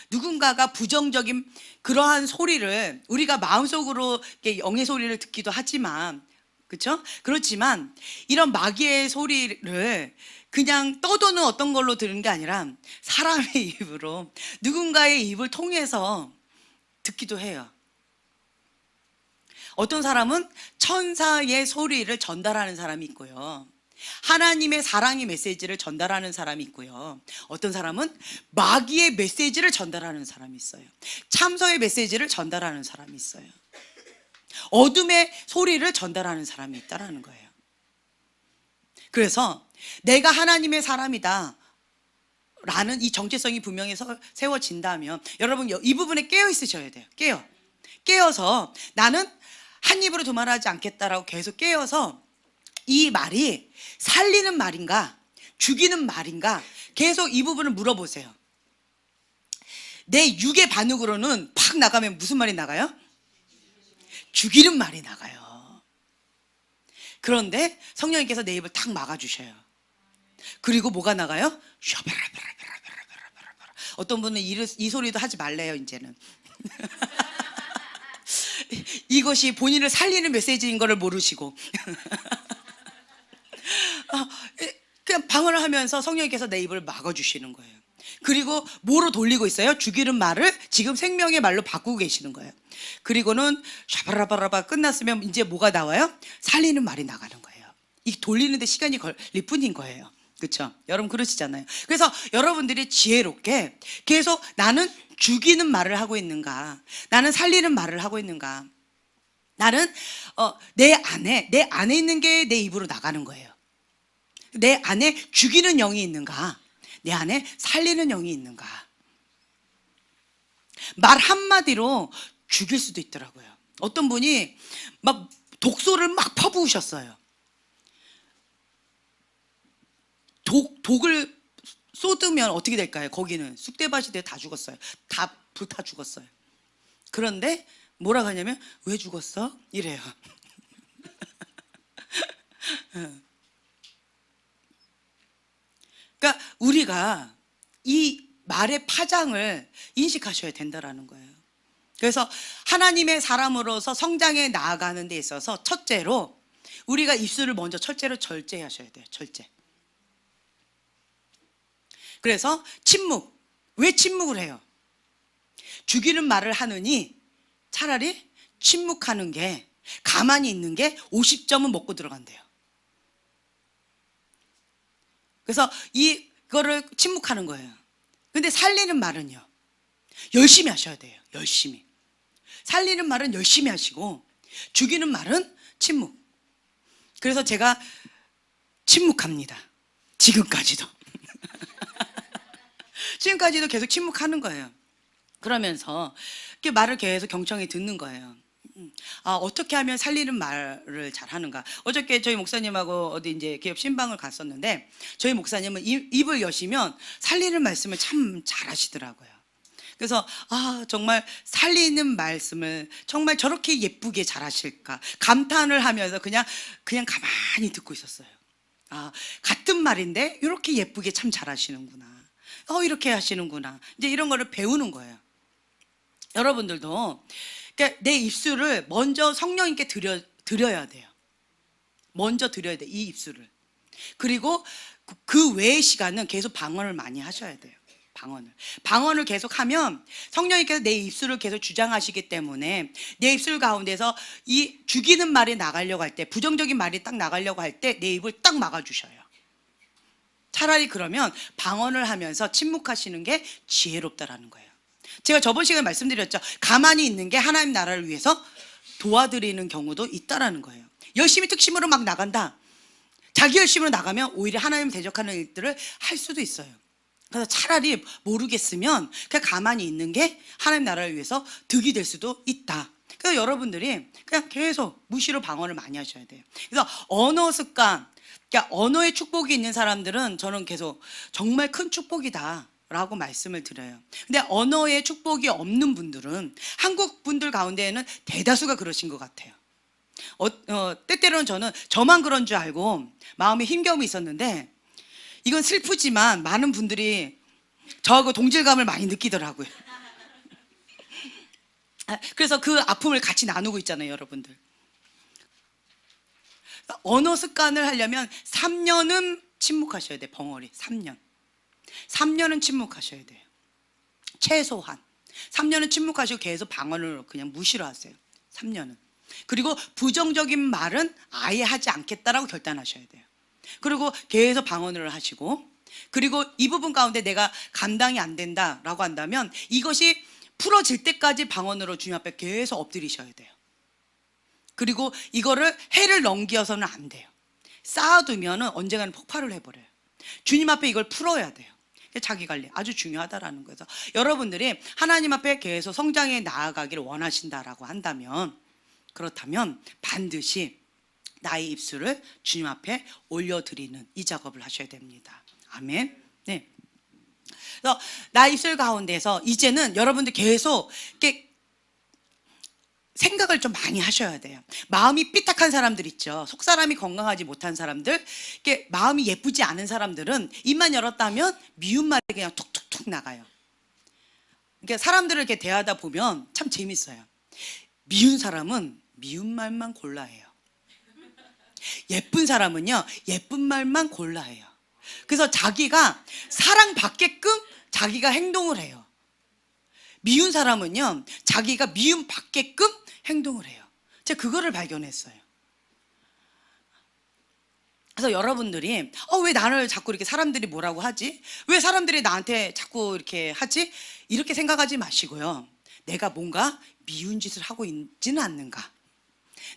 누군가가 부정적인 그러한 소리를 우리가 마음속으로 영의 소리를 듣기도 하지만, 그렇죠? 그렇지만 이런 마귀의 소리를 그냥 떠도는 어떤 걸로 들은 게 아니라 사람의 입으로 누군가의 입을 통해서 듣기도 해요. 어떤 사람은 천사의 소리를 전달하는 사람이 있고요, 하나님의 사랑의 메시지를 전달하는 사람이 있고요, 어떤 사람은 마귀의 메시지를 전달하는 사람이 있어요. 참소의 메시지를 전달하는 사람이 있어요. 어둠의 소리를 전달하는 사람이 있다라는 거예요. 그래서 내가 하나님의 사람이다 라는 이 정체성이 분명히 세워진다면 여러분 이 부분에 깨어 있으셔야 돼요. 깨어서 나는 한 입으로 두말하지 않겠다라고 계속 깨어서 이 말이 살리는 말인가 죽이는 말인가 계속 이 부분을 물어보세요. 내 육의 반응으로는 팍 나가면 무슨 말이 나가요? 죽이는 말이 나가요. 그런데 성령님께서 내 입을 탁 막아주셔요. 그리고 뭐가 나가요? 어떤 분은 이 소리도 하지 말래요 이제는. 이것이 본인을 살리는 메시지인 것을 모르시고 그냥 방언을 하면서 성령님께서 내 입을 막아주시는 거예요. 그리고 뭐로 돌리고 있어요? 죽이는 말을 지금 생명의 말로 바꾸고 계시는 거예요. 그리고는 샤바라바라바 끝났으면 이제 뭐가 나와요? 살리는 말이 나가는 거예요. 이 돌리는데 시간이 걸릴 뿐인 거예요. 그렇죠? 여러분 그러시잖아요. 그래서 여러분들이 지혜롭게 계속 나는 죽이는 말을 하고 있는가, 나는 살리는 말을 하고 있는가, 나는 내 안에 있는 게 내 입으로 나가는 거예요. 내 안에 죽이는 영이 있는가, 내 안에 살리는 영이 있는가. 말 한마디로 죽일 수도 있더라고요. 어떤 분이 막 독소를 막 퍼부으셨어요. 독을 쏟으면 어떻게 될까요? 거기는 쑥대밭이 다 죽었어요. 다 불타 죽었어요. 그런데 뭐라고 하냐면 왜 죽었어? 이래요. 그러니까 우리가 이 말의 파장을 인식하셔야 된다라는 거예요. 그래서 하나님의 사람으로서 성장해 나아가는 데 있어서 첫째로 우리가 입술을 먼저 첫째로 절제하셔야 돼요. 절제. 그래서 침묵. 왜 침묵을 해요? 죽이는 말을 하느니 차라리 침묵하는 게, 가만히 있는 게 50점은 먹고 들어간대요. 그래서 이거를 침묵하는 거예요. 근데 살리는 말은요, 열심히 하셔야 돼요. 열심히. 살리는 말은 열심히 하시고 죽이는 말은 침묵. 그래서 제가 침묵합니다. 지금까지도. 지금까지도 계속 침묵하는 거예요. 그러면서 이렇게 말을 계속 경청해 듣는 거예요. 어떻게 하면 살리는 말을 잘 하는가. 어저께 저희 목사님하고 어디 이제 기업 신방을 갔었는데 저희 목사님은 입을 여시면 살리는 말씀을 참 잘하시더라고요. 그래서 정말 살리는 말씀을 정말 저렇게 예쁘게 잘하실까 감탄을 하면서 그냥 가만히 듣고 있었어요. 같은 말인데 이렇게 예쁘게 참 잘하시는구나. 이렇게 하시는구나. 이제 이런 거를 배우는 거예요. 여러분들도 그러니까 내 입술을 먼저 성령님께 드려야 돼요. 먼저 드려야 돼, 이 입술을. 그리고 그 외의 시간은 계속 방언을 많이 하셔야 돼요. 방언을 계속 하면 성령님께서 내 입술을 계속 주장하시기 때문에 내 입술 가운데서 이 죽이는 말이 나가려고 할 때, 부정적인 말이 딱 나가려고 할 때 내 입을 딱 막아주셔요. 차라리 그러면 방언을 하면서 침묵하시는 게 지혜롭다라는 거예요. 제가 저번 시간에 말씀드렸죠. 가만히 있는 게 하나님 나라를 위해서 도와드리는 경우도 있다라는 거예요. 열심히 특심으로 막 나간다. 자기 열심으로 나가면 오히려 하나님을 대적하는 일들을 할 수도 있어요. 그래서 차라리 모르겠으면 그냥 가만히 있는 게 하나님 나라를 위해서 득이 될 수도 있다. 그래서 여러분들이 그냥 계속 무시로 방언을 많이 하셔야 돼요. 그래서 언어 습관, 그러니까 언어의 축복이 있는 사람들은 저는 계속 정말 큰 축복이다 라고 말씀을 드려요. 근데 언어의 축복이 없는 분들은, 한국 분들 가운데에는 대다수가 그러신 것 같아요. 때때로는 저는 저만 그런 줄 알고 마음에 힘겨움이 있었는데, 이건 슬프지만 많은 분들이 저하고 동질감을 많이 느끼더라고요. 그래서 그 아픔을 같이 나누고 있잖아요, 여러분들. 언어 습관을 하려면 3년은 침묵하셔야 돼요. 벙어리 3년. 3년은 침묵하셔야 돼요. 최소한 3년은 침묵하시고 계속 방언을 그냥 무시로 하세요. 3년은. 그리고 부정적인 말은 아예 하지 않겠다라고 결단하셔야 돼요. 그리고 계속 방언을 하시고, 그리고 이 부분 가운데 내가 감당이 안 된다라고 한다면 이것이 풀어질 때까지 방언으로 주님 앞에 계속 엎드리셔야 돼요. 그리고 이거를 해를 넘겨서는 안 돼요. 쌓아두면 언젠가는 폭발을 해버려요. 주님 앞에 이걸 풀어야 돼요. 자기 관리 아주 중요하다라는 거죠. 여러분들이 하나님 앞에 계속 성장해 나아가기를 원하신다라고 한다면, 그렇다면 반드시 나의 입술을 주님 앞에 올려드리는 이 작업을 하셔야 됩니다. 아멘. 네. 그래서 나의 입술 가운데서 이제는 여러분들 계속 이렇게 생각을 좀 많이 하셔야 돼요. 마음이 삐딱한 사람들 있죠. 속사람이 건강하지 못한 사람들, 이렇게 마음이 예쁘지 않은 사람들은 입만 열었다면 미운 말이 그냥 툭툭툭 나가요. 그러니까 사람들을 이렇게 대하다 보면 참 재밌어요. 미운 사람은 미운 말만 골라 해요. 예쁜 사람은요, 예쁜 말만 골라 해요. 그래서 자기가 사랑받게끔 자기가 행동을 해요. 미운 사람은요, 자기가 미움 받게끔 행동을 해요. 제가 그거를 발견했어요. 그래서 여러분들이 왜 나를 자꾸 이렇게 사람들이 뭐라고 하지? 왜 사람들이 나한테 자꾸 이렇게 하지? 이렇게 생각하지 마시고요. 내가 뭔가 미운 짓을 하고 있지는 않는가?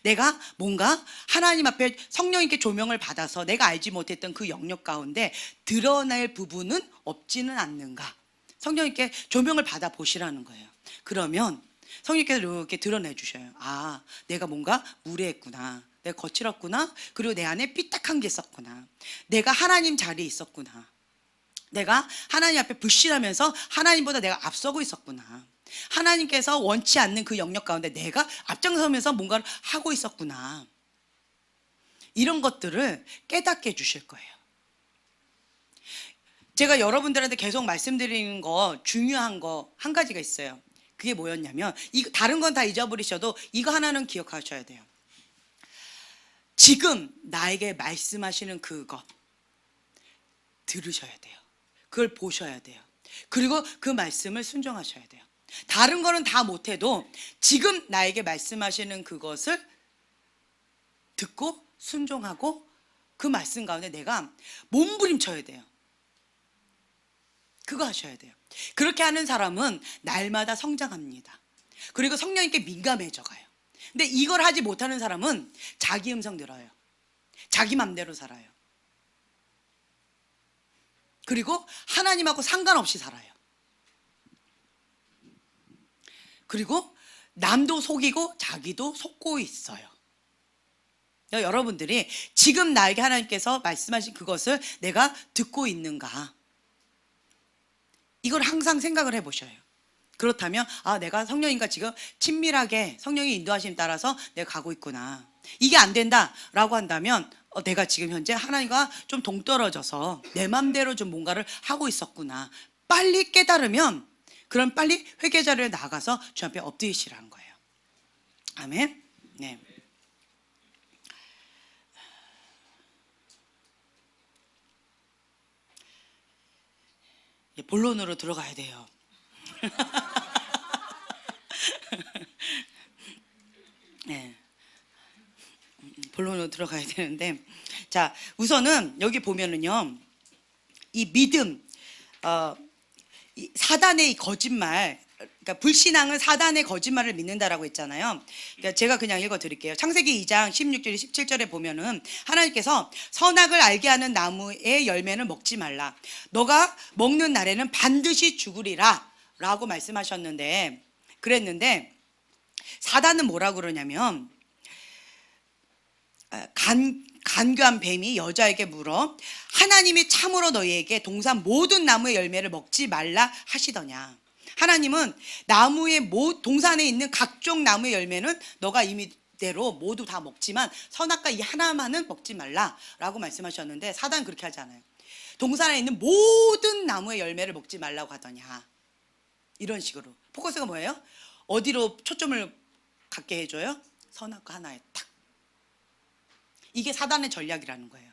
내가 뭔가 하나님 앞에 성령님께 조명을 받아서 내가 알지 못했던 그 영역 가운데 드러낼 부분은 없지는 않는가? 성령님께 조명을 받아 보시라는 거예요. 그러면 성령님께서 이렇게 드러내 주셔요. 아, 내가 뭔가 무례했구나. 내가 거칠었구나. 그리고 내 안에 삐딱한 게 있었구나. 내가 하나님 자리에 있었구나. 내가 하나님 앞에 불신하면서 하나님보다 내가 앞서고 있었구나. 하나님께서 원치 않는 그 영역 가운데 내가 앞장서면서 뭔가를 하고 있었구나. 이런 것들을 깨닫게 해주실 거예요. 제가 여러분들한테 계속 말씀드리는 거, 중요한 거 한 가지가 있어요. 그게 뭐였냐면, 다른 건 다 잊어버리셔도 이거 하나는 기억하셔야 돼요. 지금 나에게 말씀하시는 그것 들으셔야 돼요. 그걸 보셔야 돼요. 그리고 그 말씀을 순종하셔야 돼요. 다른 거는 다 못해도 지금 나에게 말씀하시는 그것을 듣고 순종하고 그 말씀 가운데 내가 몸부림쳐야 돼요. 그거 하셔야 돼요. 그렇게 하는 사람은 날마다 성장합니다. 그리고 성령님께 민감해져 가요. 근데 이걸 하지 못하는 사람은 자기 음성 들어요. 자기 맘대로 살아요. 그리고 하나님하고 상관없이 살아요. 그리고 남도 속이고 자기도 속고 있어요. 여러분들이 지금 나에게 하나님께서 말씀하신 그것을 내가 듣고 있는가? 이걸 항상 생각을 해보셔요. 그렇다면 내가 성령님과 지금 친밀하게 성령의 인도하심 따라서 내가 가고 있구나. 이게 안 된다라고 한다면 내가 지금 현재 하나님과 좀 동떨어져서 내 맘대로 좀 뭔가를 하고 있었구나. 빨리 깨달으면 그럼 빨리 회개 자리에 나가서 주 앞에 엎드리시라는 거예요. 아멘. 네. 본론으로 들어가야 돼요. 네. 본론으로 들어가야 되는데, 자, 우선은 여기 보면은요, 이 믿음, 이 사단의 이 거짓말, 그러니까 불신앙은 사단의 거짓말을 믿는다라고 했잖아요. 그러니까 제가 그냥 읽어드릴게요. 창세기 2장 16절 17절에 보면은 하나님께서 선악을 알게 하는 나무의 열매는 먹지 말라. 너가 먹는 날에는 반드시 죽으리라 라고 말씀하셨는데, 그랬는데 사단은 뭐라고 그러냐면, 간교한 뱀이 여자에게 물어 하나님이 참으로 너희에게 동산 모든 나무의 열매를 먹지 말라 하시더냐. 하나님은 동산에 있는 각종 나무의 열매는 너가 임의대로 모두 다 먹지만 선악과 이 하나만은 먹지 말라라고 말씀하셨는데, 사단은 그렇게 하지 않아요. 동산에 있는 모든 나무의 열매를 먹지 말라고 하더냐. 이런 식으로 포커스가 뭐예요? 어디로 초점을 갖게 해줘요? 선악과 하나에 탁. 이게 사단의 전략이라는 거예요.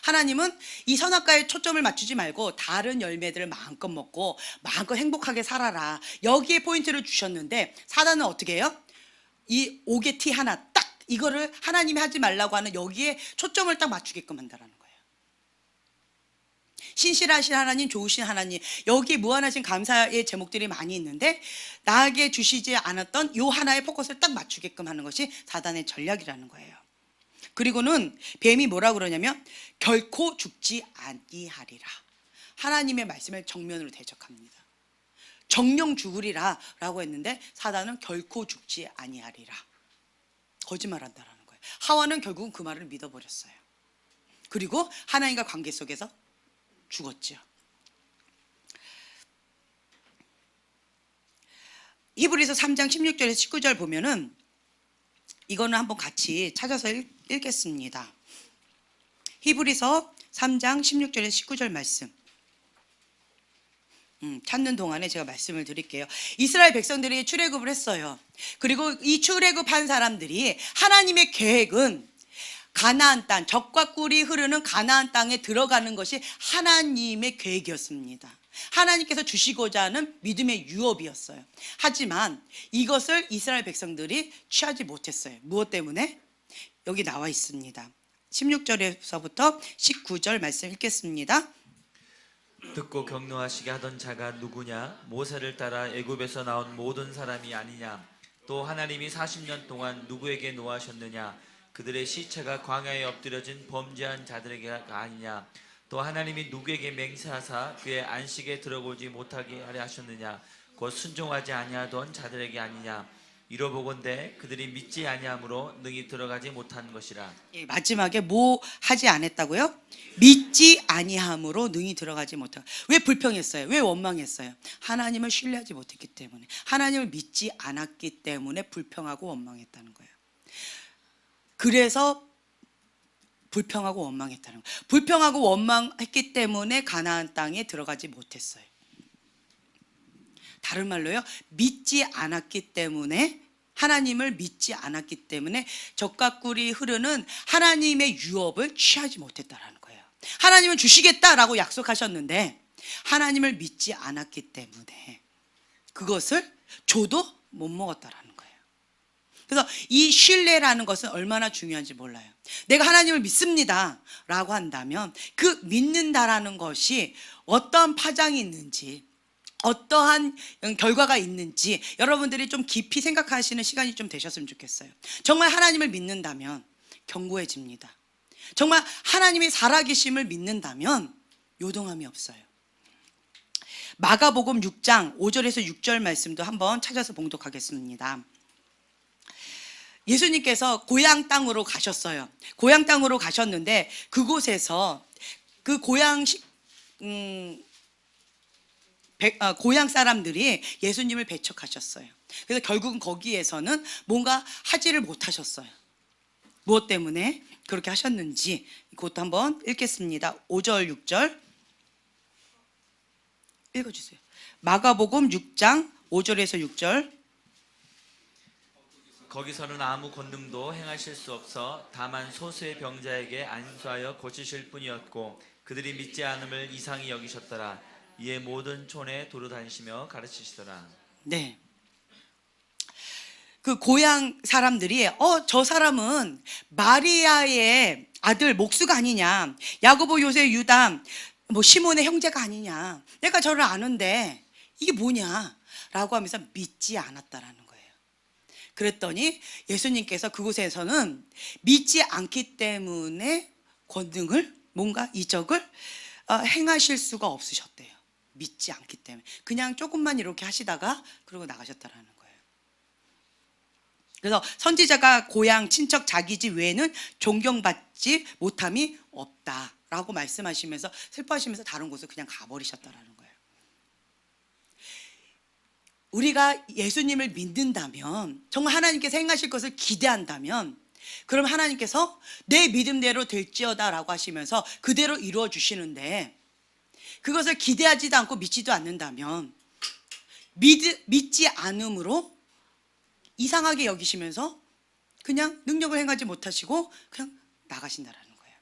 하나님은 이 선악과에 초점을 맞추지 말고 다른 열매들을 마음껏 먹고 마음껏 행복하게 살아라, 여기에 포인트를 주셨는데, 사단은 어떻게 해요? 이 옥의 티 하나 딱, 이거를 하나님이 하지 말라고 하는 여기에 초점을 딱 맞추게끔 한다라는 거예요. 신실하신 하나님, 좋으신 하나님, 여기에 무한하신 감사의 제목들이 많이 있는데 나에게 주시지 않았던 요 하나의 포커스를 딱 맞추게끔 하는 것이 사단의 전략이라는 거예요. 그리고는 뱀이 뭐라 그러냐면 결코 죽지 아니하리라. 하나님의 말씀을 정면으로 대적합니다. 정령 죽으리라 라고 했는데 사단은 결코 죽지 아니하리라. 거짓말한다라는 거예요. 하와는 결국은 그 말을 믿어버렸어요. 그리고 하나님과 관계 속에서 죽었죠. 히브리서 3장 16절에서 19절 보면은, 이거는 한번 같이 찾아서 읽겠습니다. 히브리서 3장 16절에서 19절 말씀. 찾는 동안에 제가 말씀을 드릴게요. 이스라엘 백성들이 출애굽을 했어요. 그리고 이 출애굽한 사람들이 하나님의 계획은 가나안 땅, 젖과 꿀이 흐르는 가나안 땅에 들어가는 것이 하나님의 계획이었습니다. 하나님께서 주시고자 하는 믿음의 유업이었어요. 하지만 이것을 이스라엘 백성들이 취하지 못했어요. 무엇 때문에? 여기 나와 있습니다. 16절에서부터 19절 말씀 읽겠습니다. 듣고 격노하시게 하던 자가 누구냐? 모세를 따라 애굽에서 나온 모든 사람이 아니냐? 또 하나님이 40년 동안 누구에게 노하셨느냐? 그들의 시체가 광야에 엎드려진 범죄한 자들에게가 아니냐? 또 하나님이 누구에게 맹세하사 그의 안식에 들어오지 못하게 하려 하셨느냐? 곧 순종하지 아니하던 자들에게 아니냐? 이러보건대 그들이 믿지 아니함으로 능히 들어가지 못한 것이라. 예, 마지막에 뭐 하지 않았다고요? 믿지 아니함으로 능히 들어가지 못한. 왜 불평했어요? 왜 원망했어요? 하나님을 신뢰하지 못했기 때문에, 하나님을 믿지 않았기 때문에 불평하고 원망했다는 거예요. 그래서 불평하고 원망했다는 거예요. 불평하고 원망했기 때문에 가나안 땅에 들어가지 못했어요. 다른 말로요, 믿지 않았기 때문에, 하나님을 믿지 않았기 때문에 젖과 꿀이 흐르는 하나님의 유업을 취하지 못했다라는 거예요. 하나님은 주시겠다라고 약속하셨는데 하나님을 믿지 않았기 때문에 그것을 줘도 못 먹었다라는 거예요. 그래서 이 신뢰라는 것은 얼마나 중요한지 몰라요. 내가 하나님을 믿습니다 라고 한다면 그 믿는다라는 것이 어떠한 파장이 있는지, 어떠한 결과가 있는지 여러분들이 좀 깊이 생각하시는 시간이 좀 되셨으면 좋겠어요. 정말 하나님을 믿는다면 견고해집니다. 정말 하나님의 살아계심을 믿는다면 요동함이 없어요. 마가복음 6장 5절에서 6절 말씀도 한번 찾아서 봉독하겠습니다. 예수님께서 고향 땅으로 가셨어요. 고향 땅으로 가셨는데 그곳에서 그 고향 사람들이 예수님을 배척하셨어요. 그래서 결국은 거기에서는 뭔가 하지를 못하셨어요. 무엇 때문에 그렇게 하셨는지 그것도 한번 읽겠습니다. 5절 6절 읽어주세요. 마가복음 6장 5절에서 6절. 거기서는 아무 권능도 행하실 수 없어 다만 소수의 병자에게 안수하여 고치실 뿐이었고 그들이 믿지 않음을 이상히 여기셨더라. 이에 모든 촌에 두루 다니시며 가르치시더라. 네. 그 고향 사람들이 저 사람은 마리아의 아들 목수가 아니냐, 야고보 요셉 유다 뭐 시몬의 형제가 아니냐, 내가 저를 아는데 이게 뭐냐 라고 하면서 믿지 않았다라는 거예요. 그랬더니 예수님께서 그곳에서는 믿지 않기 때문에 권능을, 뭔가 이적을 행하실 수가 없으셨대요. 믿지 않기 때문에 그냥 조금만 이렇게 하시다가 그러고 나가셨다라는 거예요. 그래서 선지자가 고향, 친척, 자기 집 외에는 존경받지 못함이 없다라고 말씀하시면서 슬퍼하시면서 다른 곳을 그냥 가버리셨다라는 거예요. 우리가 예수님을 믿는다면, 정말 하나님께서 행하실 것을 기대한다면, 그럼 하나님께서 내 믿음대로 될지어다라고 하시면서 그대로 이루어 주시는데, 그것을 기대하지도 않고 믿지도 않는다면 믿지 않음으로 이상하게 여기시면서 그냥 능력을 행하지 못하시고 그냥 나가신다라는 거예요.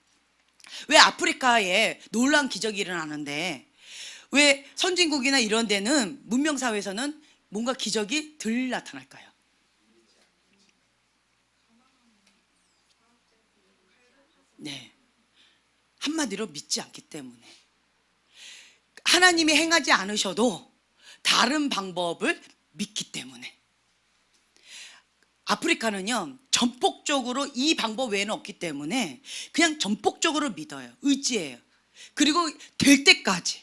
왜 아프리카에 놀라운 기적이 일어나는데 왜 선진국이나 이런 데는 문명사회에서는 뭔가 기적이 덜 나타날까요? 네, 한마디로 믿지 않기 때문에. 하나님이 행하지 않으셔도 다른 방법을 믿기 때문에. 아프리카는요, 전폭적으로 이 방법 외에는 없기 때문에 그냥 전폭적으로 믿어요. 의지해요. 그리고 될 때까지,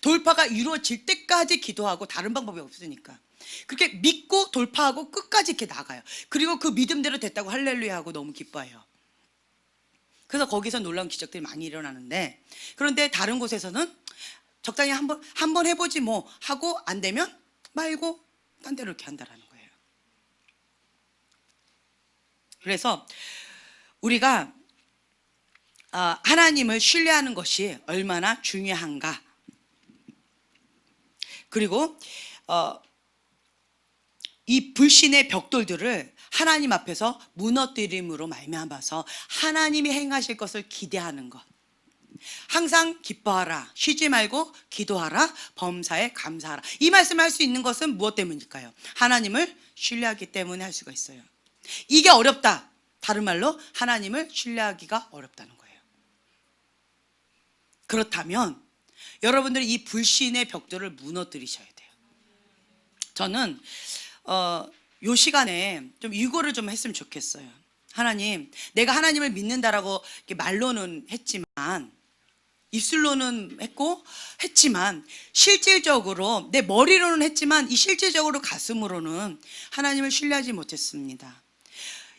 돌파가 이루어질 때까지 기도하고, 다른 방법이 없으니까 그렇게 믿고 돌파하고 끝까지 이렇게 나가요. 그리고 그 믿음대로 됐다고 할렐루야 하고 너무 기뻐해요. 그래서 거기서 놀라운 기적들이 많이 일어나는데, 그런데 다른 곳에서는 적당히 한번 해보지 뭐 하고 안 되면 말고 딴 데로 이렇게 한다라는 거예요. 그래서 우리가 하나님을 신뢰하는 것이 얼마나 중요한가, 그리고 이 불신의 벽돌들을 하나님 앞에서 무너뜨림으로 말미암아서 하나님이 행하실 것을 기대하는 것. 항상 기뻐하라, 쉬지 말고 기도하라, 범사에 감사하라. 이 말씀을 할 수 있는 것은 무엇 때문일까요? 하나님을 신뢰하기 때문에 할 수가 있어요. 이게 어렵다, 다른 말로 하나님을 신뢰하기가 어렵다는 거예요. 그렇다면 여러분들이 이 불신의 벽돌을 무너뜨리셔야 돼요. 저는 요 시간에 좀 유고를 좀 했으면 좋겠어요. 하나님, 내가 하나님을 믿는다라고 말로는 했지만, 입술로는 했지만 실질적으로 내 머리로는 했지만 이 실질적으로 가슴으로는 하나님을 신뢰하지 못했습니다.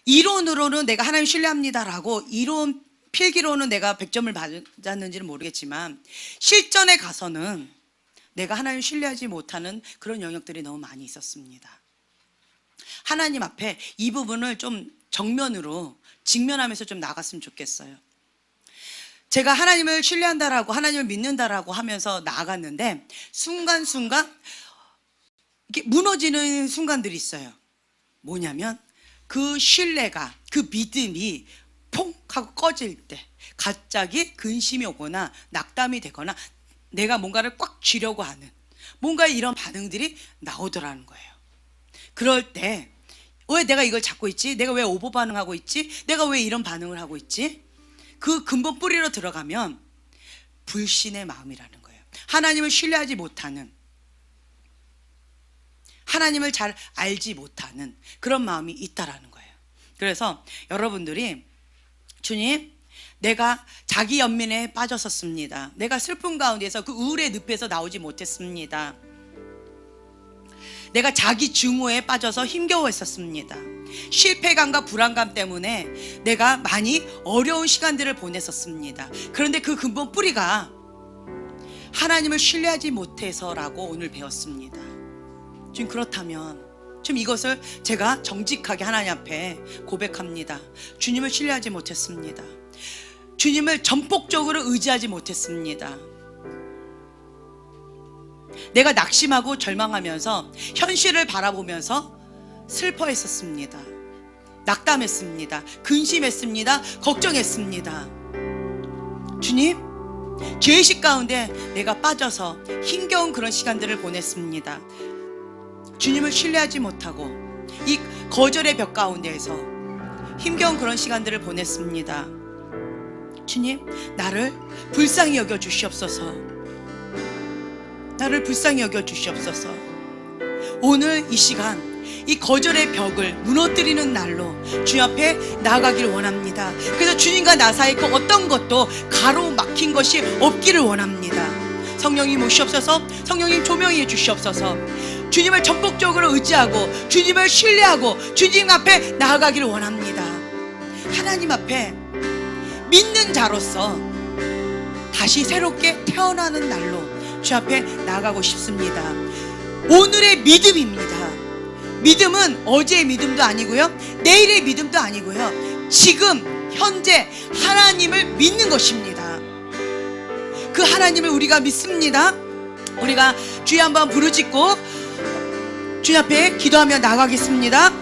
이론으로는 내가 하나님 신뢰합니다라고 이론 필기로는 내가 100점을 받았는지는 모르겠지만 실전에 가서는 내가 하나님 신뢰하지 못하는 그런 영역들이 너무 많이 있었습니다. 하나님 앞에 이 부분을 좀 정면으로 직면하면서 좀 나갔으면 좋겠어요. 제가 하나님을 신뢰한다라고, 하나님을 믿는다라고 하면서 나아갔는데 순간순간 이렇게 무너지는 순간들이 있어요. 뭐냐면 그 신뢰가, 그 믿음이 퐁 하고 꺼질 때 갑자기 근심이 오거나 낙담이 되거나 내가 뭔가를 꽉 쥐려고 하는 뭔가 이런 반응들이 나오더라는 거예요. 그럴 때 왜 내가 이걸 잡고 있지? 내가 왜 오버 반응하고 있지? 내가 왜 이런 반응을 하고 있지? 그 근본 뿌리로 들어가면 불신의 마음이라는 거예요. 하나님을 신뢰하지 못하는, 하나님을 잘 알지 못하는 그런 마음이 있다라는 거예요. 그래서 여러분들이 주님, 내가 자기 연민에 빠졌었습니다. 내가 슬픔 가운데서 그 우울의 늪에서 나오지 못했습니다. 내가 자기 증오에 빠져서 힘겨워했었습니다. 실패감과 불안감 때문에 내가 많이 어려운 시간들을 보냈었습니다. 그런데 그 근본 뿌리가 하나님을 신뢰하지 못해서라고 오늘 배웠습니다. 지금 그렇다면 지금 이것을 제가 정직하게 하나님 앞에 고백합니다. 주님을 신뢰하지 못했습니다. 주님을 전폭적으로 의지하지 못했습니다. 내가 낙심하고 절망하면서 현실을 바라보면서 슬퍼했었습니다. 낙담했습니다. 근심했습니다. 걱정했습니다. 주님, 죄의식 가운데 내가 빠져서 힘겨운 그런 시간들을 보냈습니다. 주님을 신뢰하지 못하고 이 거절의 벽 가운데에서 힘겨운 그런 시간들을 보냈습니다. 주님, 나를 불쌍히 여겨 주시옵소서. 나를 불쌍히 여겨 주시옵소서. 오늘 이 시간 이 거절의 벽을 무너뜨리는 날로 주님 앞에 나아가기를 원합니다. 그래서 주님과 나 사이 그 어떤 것도 가로막힌 것이 없기를 원합니다. 성령님 오시옵소서. 성령님 조명해 주시옵소서. 주님을 전폭적으로 의지하고 주님을 신뢰하고 주님 앞에 나아가기를 원합니다. 하나님 앞에 믿는 자로서 다시 새롭게 태어나는 날로 주 앞에 나아가고 싶습니다. 오늘의 믿음입니다. 믿음은 어제의 믿음도 아니고요, 내일의 믿음도 아니고요, 지금 현재 하나님을 믿는 것입니다. 그 하나님을 우리가 믿습니다. 우리가 주여 한번 부르짖고 주님 앞에 기도하며 나가겠습니다.